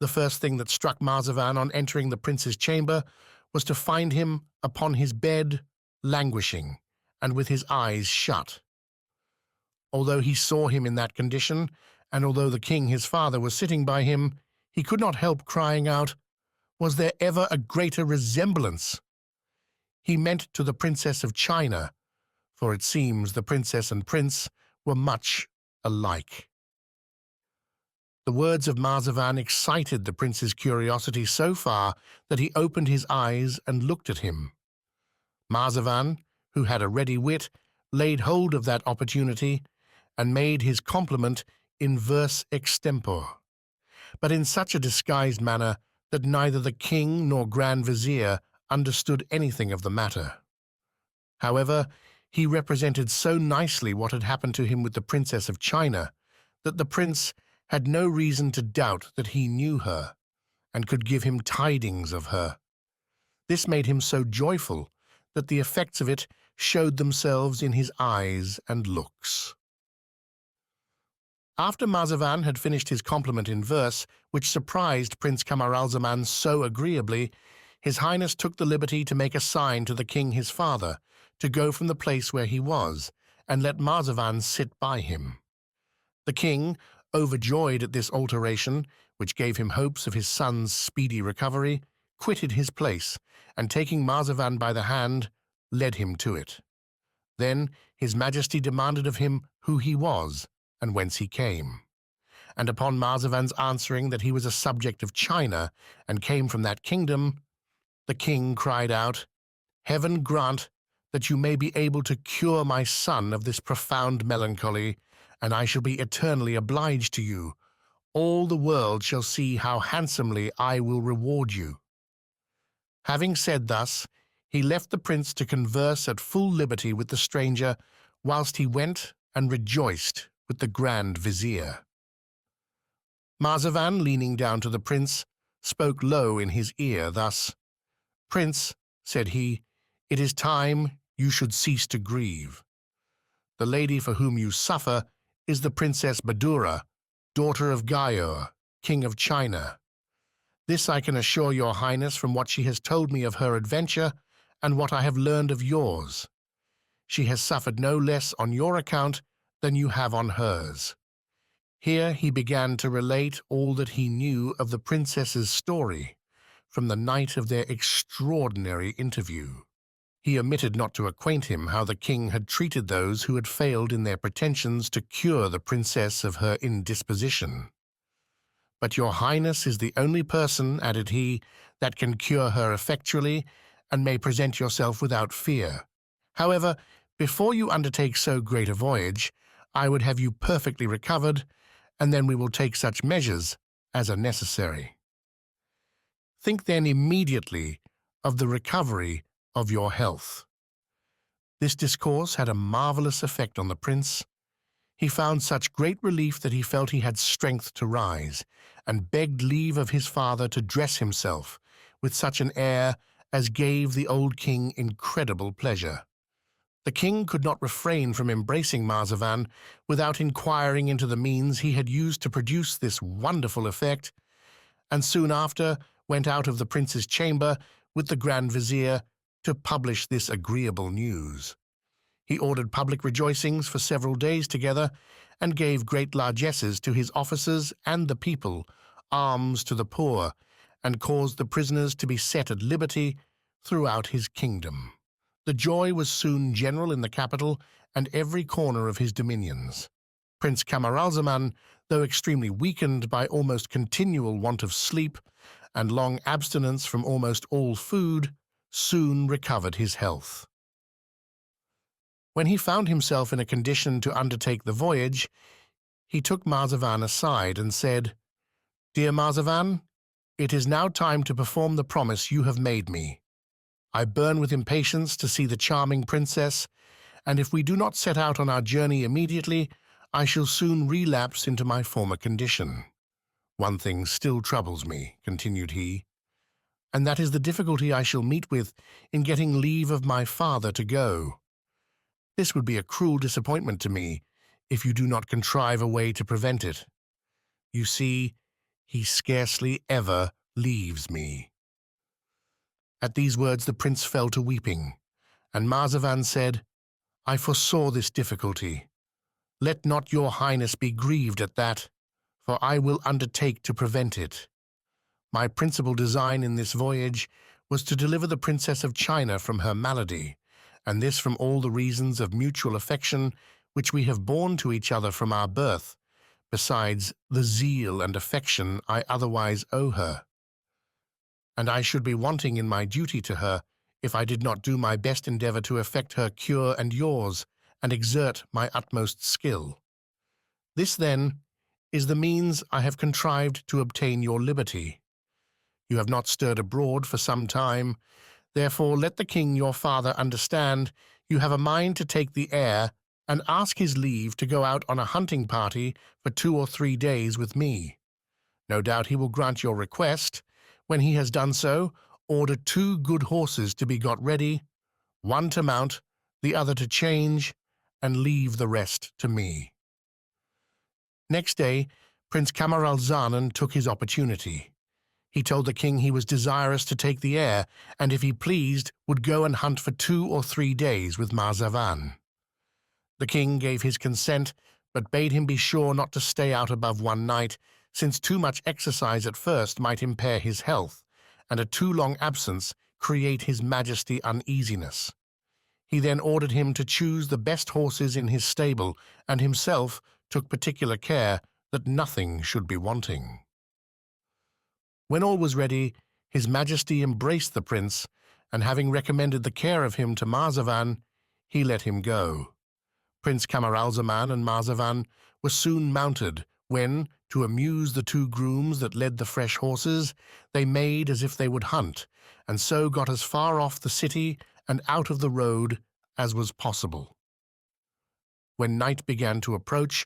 The first thing that struck Marzavan on entering the prince's chamber was to find him upon his bed, languishing, and with his eyes shut. Although he saw him in that condition, and although the king his father was sitting by him, he could not help crying out, "Was there ever a greater resemblance?" He meant to the Princess of China, for it seems the princess and prince were much alike. The words of Marzavan excited the prince's curiosity so far that he opened his eyes and looked at him. Marzavan, who had a ready wit, laid hold of that opportunity and made his compliment in verse extempore, but in such a disguised manner that neither the king nor Grand Vizier understood anything of the matter. However, he represented so nicely what had happened to him with the Princess of China that the prince had no reason to doubt that he knew her and could give him tidings of her. This made him so joyful that the effects of it showed themselves in his eyes and looks. After Marzavan had finished his compliment in verse, which surprised Prince Camaralzaman so agreeably, His Highness took the liberty to make a sign to the king his father to go from the place where he was, and let Marzavan sit by him. The king, overjoyed at this alteration, which gave him hopes of his son's speedy recovery, quitted his place, and taking Marzavan by the hand, led him to it. Then his Majesty demanded of him who he was, and whence he came. And upon Marzavan's answering that he was a subject of China, and came from that kingdom, the king cried out, "Heaven grant that you may be able to cure my son of this profound melancholy, and I shall be eternally obliged to you. All the world shall see how handsomely I will reward you." Having said thus, he left the prince to converse at full liberty with the stranger, whilst he went and rejoiced with the Grand Vizier. Marzavan, leaning down to the prince, spoke low in his ear thus, "Prince," said he, "it is time you should cease to grieve. The lady for whom you suffer is the Princess Badoura, daughter of Gaio, King of China. This I can assure your Highness from what she has told me of her adventure and what I have learned of yours. She has suffered no less on your account than you have on hers." Here he began to relate all that he knew of the princess's story from the night of their extraordinary interview. He omitted not to acquaint him how the king had treated those who had failed in their pretensions to cure the princess of her indisposition. "But your Highness is the only person," added he, "that can cure her effectually, and may present yourself without fear. However, before you undertake so great a voyage, I would have you perfectly recovered, and then we will take such measures as are necessary. Think then immediately of the recovery of your health." This discourse had a marvelous effect on the prince. He found such great relief that he felt he had strength to rise, and begged leave of his father to dress himself with such an air as gave the old king incredible pleasure. The king could not refrain from embracing Marzavan without inquiring into the means he had used to produce this wonderful effect, and soon after went out of the prince's chamber with the Grand Vizier to publish this agreeable news. He ordered public rejoicings for several days together, and gave great largesses to his officers and the people, alms to the poor, and caused the prisoners to be set at liberty throughout his kingdom. The joy was soon general in the capital and every corner of his dominions. Prince Camaralzaman, though extremely weakened by almost continual want of sleep and long abstinence from almost all food, soon recovered his health. When he found himself in a condition to undertake the voyage, he took Marzavan aside and said, "Dear Marzavan, it is now time to perform the promise you have made me. I burn with impatience to see the charming princess, and if we do not set out on our journey immediately, I shall soon relapse into my former condition. One thing still troubles me," continued he, "and that is the difficulty I shall meet with in getting leave of my father to go. This would be a cruel disappointment to me if you do not contrive a way to prevent it. You see, he scarcely ever leaves me." At these words the prince fell to weeping, and Marzavan said, "I foresaw this difficulty. Let not your Highness be grieved at that, for I will undertake to prevent it. My principal design in this voyage was to deliver the Princess of China from her malady, and this from all the reasons of mutual affection which we have borne to each other from our birth, besides the zeal and affection I otherwise owe her. And I should be wanting in my duty to her if I did not do my best endeavor to effect her cure and yours, and exert my utmost skill. This, then, is the means I have contrived to obtain your liberty. You have not stirred abroad for some time, therefore let the king your father understand you have a mind to take the air and ask his leave to go out on a hunting party for 2 or 3 days with me. No doubt he will grant your request. When he has done so, order 2 good horses to be got ready, one to mount, the other to change, and leave the rest to me." Next day, Prince Camaralzaman took his opportunity. He told the king he was desirous to take the air, and if he pleased, would go and hunt for 2 or 3 days with Marzavan. The king gave his consent, but bade him be sure not to stay out above 1 night, since too much exercise at first might impair his health, and a too long absence create his majesty uneasiness. He then ordered him to choose the best horses in his stable, and himself took particular care that nothing should be wanting. When all was ready, his majesty embraced the prince, and having recommended the care of him to Marzavan, he let him go. Prince Camaralzaman and Marzavan were soon mounted, when, to amuse the 2 grooms that led the fresh horses, they made as if they would hunt, and so got as far off the city and out of the road as was possible. When night began to approach,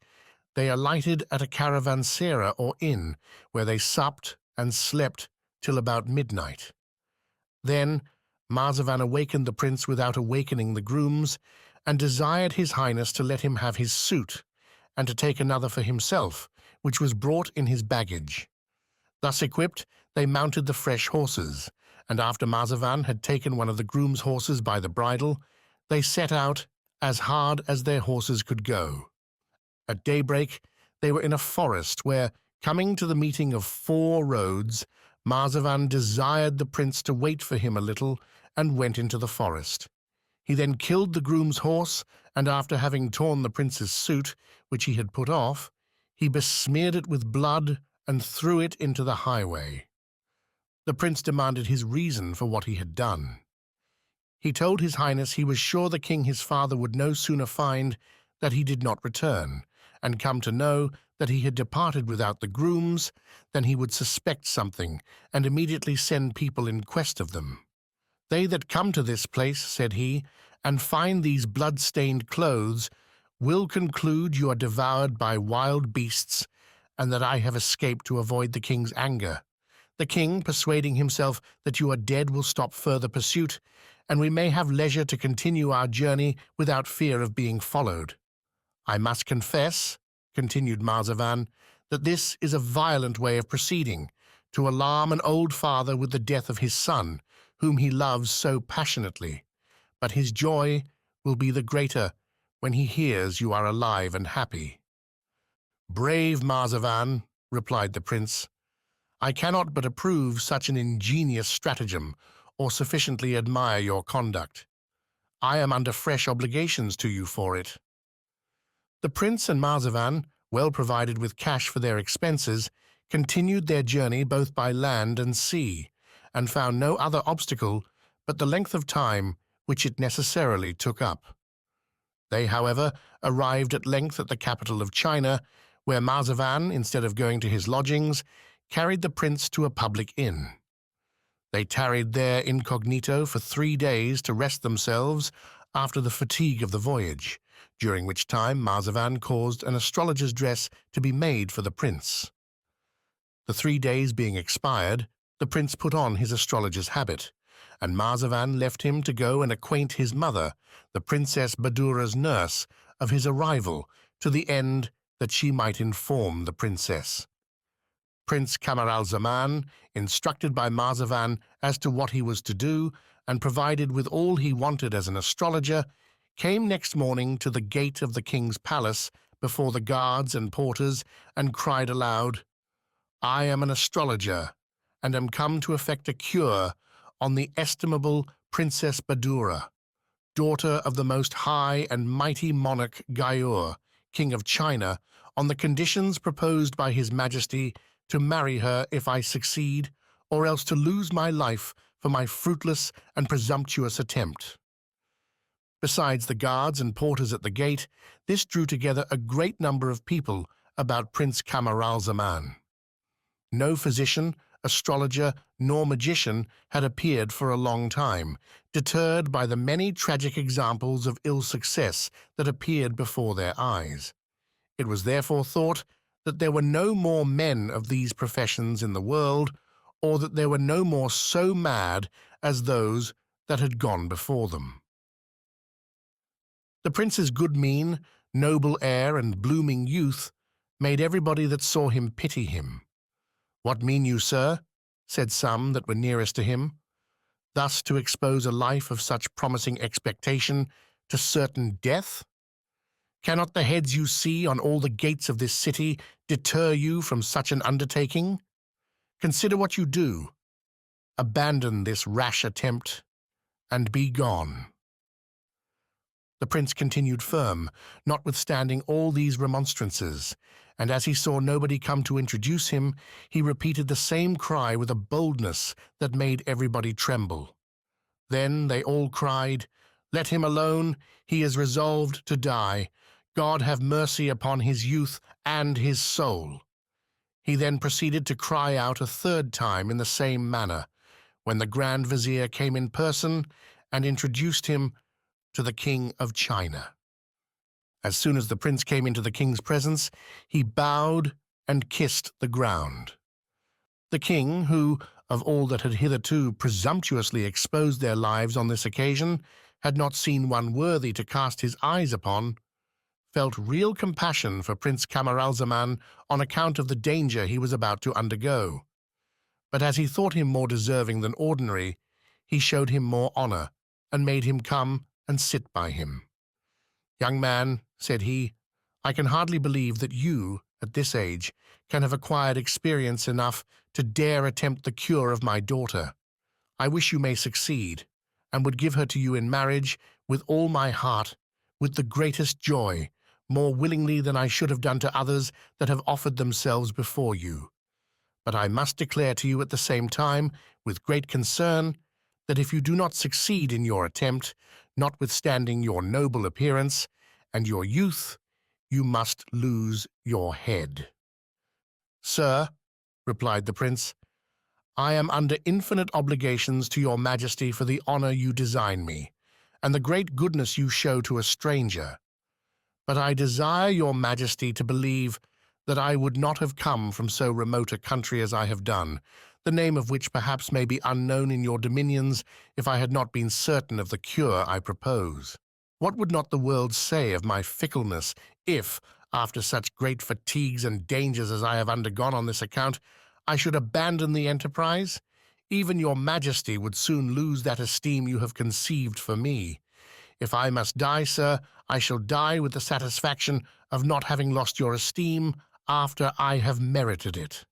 they alighted at a caravanserai or inn, where they supped and slept till about midnight. Then Marzavan awakened the prince without awakening the grooms, and desired his highness to let him have his suit, and to take another for himself, which was brought in his baggage. Thus equipped, they mounted the fresh horses, and after Marzavan had taken one of the groom's horses by the bridle, they set out as hard as their horses could go. At daybreak, they were in a forest where, coming to the meeting of 4 roads, Marzavan desired the prince to wait for him a little and went into the forest. He then killed the groom's horse, and after having torn the prince's suit, which he had put off, he besmeared it with blood and threw it into the highway. The prince demanded his reason for what he had done. He told his highness he was sure the king his father would no sooner find that he did not return, and come to know that he had departed without the grooms, than he would suspect something, and immediately send people in quest of them. They that come to this place, said he, and find these blood-stained clothes, will conclude you are devoured by wild beasts, and that I have escaped to avoid the king's anger. The king, persuading himself that you are dead, will stop further pursuit, and we may have leisure to continue our journey without fear of being followed. I must confess, continued Marzavan, that this is a violent way of proceeding, to alarm an old father with the death of his son, whom he loves so passionately. But his joy will be the greater when he hears you are alive and happy. Brave Marzavan, replied the prince, I cannot but approve such an ingenious stratagem, or sufficiently admire your conduct. I am under fresh obligations to you for it. The prince and Marzavan, well provided with cash for their expenses, continued their journey both by land and sea, and found no other obstacle but the length of time which it necessarily took up. They, however, arrived at length at the capital of China, where Marzavan, instead of going to his lodgings, carried the prince to a public inn. They tarried there incognito for 3 days to rest themselves after the fatigue of the voyage, during which time Marzavan caused an astrologer's dress to be made for the prince. The 3 days being expired, the prince put on his astrologer's habit, and Marzavan left him to go and acquaint his mother, the Princess Badoura's nurse, of his arrival, to the end that she might inform the princess. Prince Camaralzaman, instructed by Marzavan as to what he was to do, and provided with all he wanted as an astrologer, came next morning to the gate of the king's palace before the guards and porters, and cried aloud, I am an astrologer, and am come to effect a cure on the estimable Princess Badoura, daughter of the most high and mighty monarch Gaur, king of China, on the conditions proposed by his majesty to marry her if I succeed, or else to lose my life for my fruitless and presumptuous attempt. Besides the guards and porters at the gate, this drew together a great number of people about Prince Camaralzaman. No physician, astrologer, nor magician had appeared for a long time, deterred by the many tragic examples of ill success that appeared before their eyes. It was therefore thought that there were no more men of these professions in the world, or that there were no more so mad as those that had gone before them. The prince's good mien, noble air, and blooming youth made everybody that saw him pity him. What mean you, sir? Said some that were nearest to him. Thus to expose a life of such promising expectation to certain death? Cannot the heads you see on all the gates of this city deter you from such an undertaking? Consider what you do. Abandon this rash attempt, and be gone. The prince continued firm, notwithstanding all these remonstrances, and as he saw nobody come to introduce him, he repeated the same cry with a boldness that made everybody tremble. Then they all cried, Let him alone, he is resolved to die. God have mercy upon his youth and his soul. He then proceeded to cry out a 3rd time in the same manner, when the Grand Vizier came in person and introduced him to the King of China. As soon as the prince came into the king's presence, he bowed and kissed the ground. The king, who, of all that had hitherto presumptuously exposed their lives on this occasion, had not seen one worthy to cast his eyes upon, felt real compassion for Prince Camaralzaman on account of the danger he was about to undergo. But as he thought him more deserving than ordinary, he showed him more honor and made him come and sit by him. "Young man," said he, "I can hardly believe that you, at this age, can have acquired experience enough to dare attempt the cure of my daughter. I wish you may succeed, and would give her to you in marriage with all my heart, with the greatest joy, more willingly than I should have done to others that have offered themselves before you. But I must declare to you at the same time, with great concern, that if you do not succeed in your attempt, notwithstanding your noble appearance and your youth, you must lose your head." "Sir," replied the prince, "I am under infinite obligations to your majesty for the honor you design me, and the great goodness you show to a stranger. But I desire your majesty to believe that I would not have come from so remote a country as I have done, the name of which perhaps may be unknown in your dominions, if I had not been certain of the cure I propose. What would not the world say of my fickleness if, after such great fatigues and dangers as I have undergone on this account, I should abandon the enterprise? Even your majesty would soon lose that esteem you have conceived for me. If I must die, sir, I shall die with the satisfaction of not having lost your esteem after I have merited it.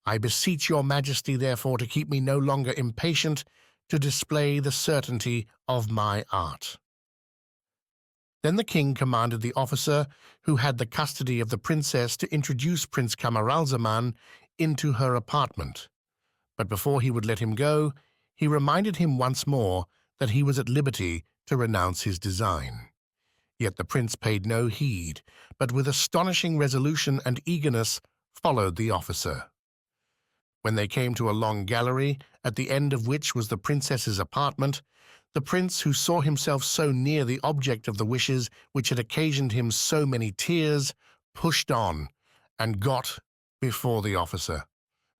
I beseech your majesty, therefore, to keep me no longer impatient to display the certainty of my art." Then the king commanded the officer who had the custody of the princess to introduce Prince Camaralzaman into her apartment. But before he would let him go, he reminded him once more that he was at liberty to renounce his design. Yet the prince paid no heed, but with astonishing resolution and eagerness followed the officer. When they came to a long gallery, at the end of which was the princess's apartment, the prince, who saw himself so near the object of the wishes which had occasioned him so many tears, pushed on and got before the officer.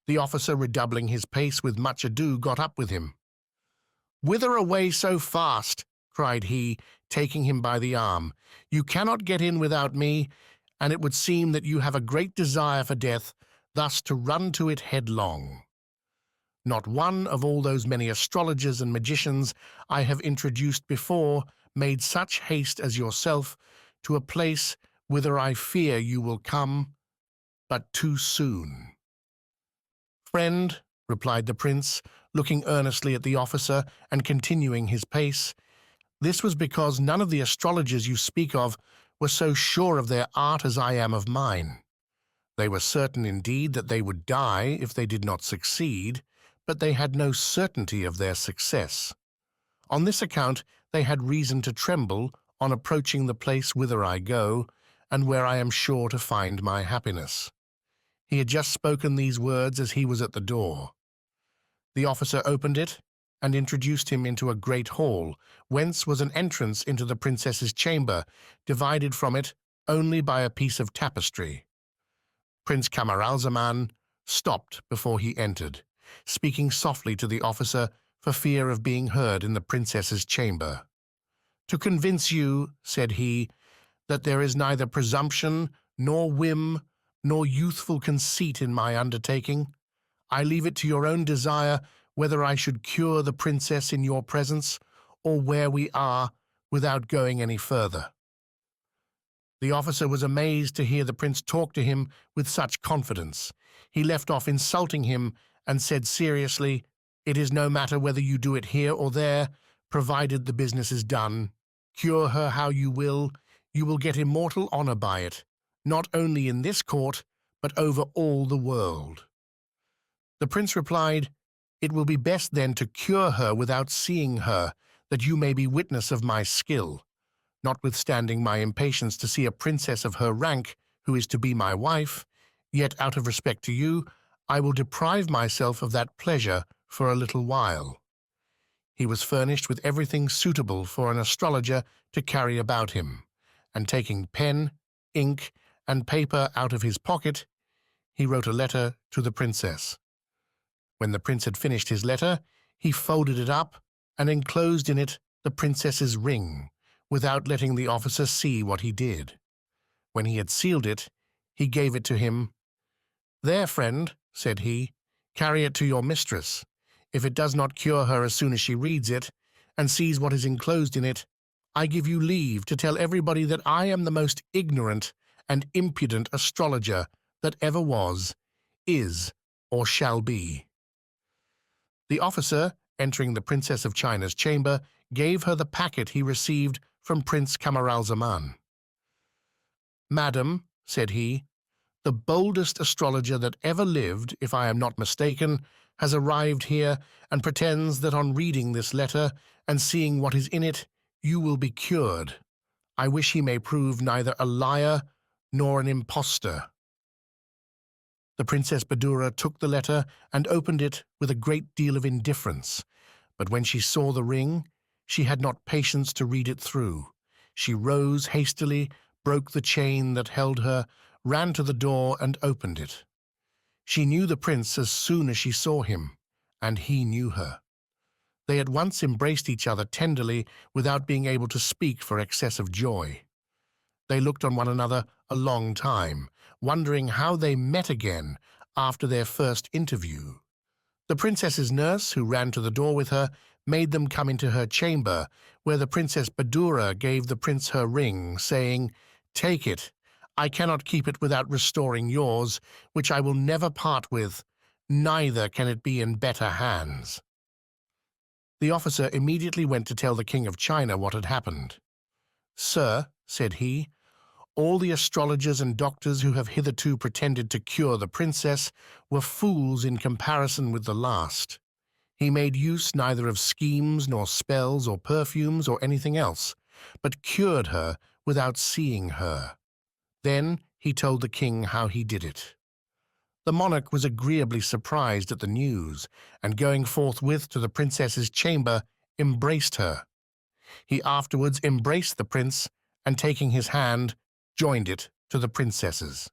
The officer, redoubling his pace with much ado, got up with him. "Whither away so fast?" cried he, taking him by the arm. "You cannot get in without me, and it would seem that you have a great desire for death, thus to run to it headlong. Not one of all those many astrologers and magicians I have introduced before made such haste as yourself to a place whither I fear you will come, but too soon." "Friend," replied the prince, looking earnestly at the officer and continuing his pace, "this was because none of the astrologers you speak of were so sure of their art as I am of mine. They were certain indeed that they would die if they did not succeed, but they had no certainty of their success. On this account they had reason to tremble on approaching the place whither I go, and where I am sure to find my happiness." He had just spoken these words as he was at the door. The officer opened it and introduced him into a great hall, whence was an entrance into the princess's chamber, divided from it only by a piece of tapestry. Prince Camaralzaman stopped before he entered, speaking softly to the officer for fear of being heard in the princess's chamber. "To convince you," said he, "that there is neither presumption, nor whim, nor youthful conceit in my undertaking, I leave it to your own desire whether I should cure the princess in your presence, or where we are, without going any further." The officer was amazed to hear the prince talk to him with such confidence. He left off insulting him and said seriously, "It is no matter whether you do it here or there, provided the business is done. Cure her how you will get immortal honor by it, not only in this court, but over all the world." The prince replied, "It will be best then to cure her without seeing her, that you may be witness of my skill. Notwithstanding my impatience to see a princess of her rank, who is to be my wife, yet out of respect to you, I will deprive myself of that pleasure for a little while." He was furnished with everything suitable for an astrologer to carry about him, and taking pen, ink, and paper out of his pocket, he wrote a letter to the princess. When the prince had finished his letter, he folded it up and enclosed in it the princess's ring, without letting the officer see what he did. When he had sealed it, he gave it to him. "There, friend," said he, "carry it to your mistress. If it does not cure her as soon as she reads it, and sees what is enclosed in it, I give you leave to tell everybody that I am the most ignorant and impudent astrologer that ever was, is, or shall be." The officer, entering the Princess of China's chamber, gave her the packet he received from Prince Camaralzaman. "Madam," said he, "the boldest astrologer that ever lived, if I am not mistaken, has arrived here and pretends that on reading this letter and seeing what is in it, you will be cured. I wish he may prove neither a liar nor an impostor." The Princess Badoura took the letter and opened it with a great deal of indifference, but when she saw the ring, she had not patience to read it through. She rose hastily, broke the chain that held her, ran to the door and opened it. She knew the prince as soon as she saw him, and he knew her. They at once embraced each other tenderly without being able to speak for excess of joy. They looked on one another a long time, wondering how they met again after their first interview. The princess's nurse, who ran to the door with her, made them come into her chamber, where the Princess Badoura gave the prince her ring, saying, "Take it. I cannot keep it without restoring yours, which I will never part with, neither can it be in better hands." The officer immediately went to tell the King of China what had happened. "Sir," said he, "all the astrologers and doctors who have hitherto pretended to cure the princess were fools in comparison with the last. He made use neither of schemes nor spells or perfumes or anything else, but cured her without seeing her." Then he told the king how he did it. The monarch was agreeably surprised at the news, and going forthwith to the princess's chamber, embraced her. He afterwards embraced the prince, and taking his hand, joined it to the princess's.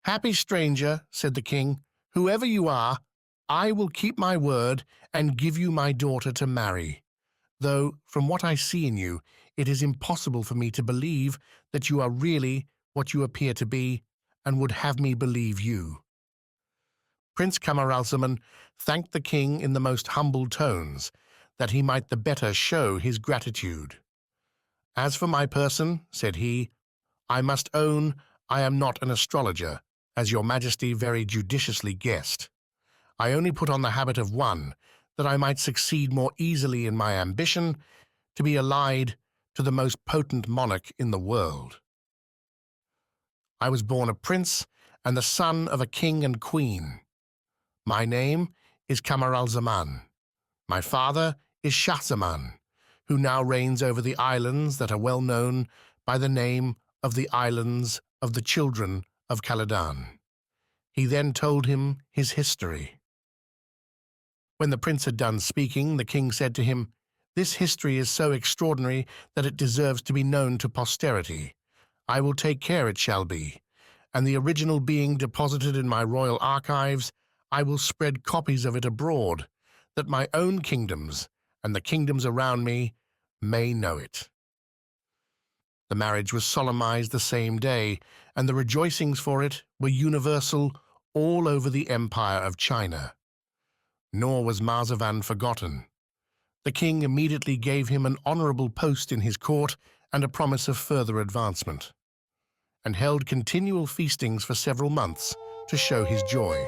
"Happy stranger," said the king, "whoever you are, I will keep my word and give you my daughter to marry, though from what I see in you, it is impossible for me to believe that you are really what you appear to be, and would have me believe you." Prince Camaralzaman thanked the king in the most humble tones, that he might the better show his gratitude. "As for my person," said he, "I must own I am not an astrologer, as your majesty very judiciously guessed. I only put on the habit of one, that I might succeed more easily in my ambition to be allied to the most potent monarch in the world. I was born a prince and the son of a king and queen. My name is Camaralzaman. My father is Shahzaman, who now reigns over the islands that are well known by the name of the Islands of the Children of Khaledan." He then told him his history. When the prince had done speaking, the king said to him, "This history is so extraordinary that it deserves to be known to posterity. I will take care it shall be, and the original being deposited in my royal archives, I will spread copies of it abroad, that my own kingdoms and the kingdoms around me may know it." The marriage was solemnized the same day, and the rejoicings for it were universal all over the empire of China. Nor was Marzavan forgotten. The king immediately gave him an honorable post in his court and a promise of further advancement, and held continual feastings for several months to show his joy.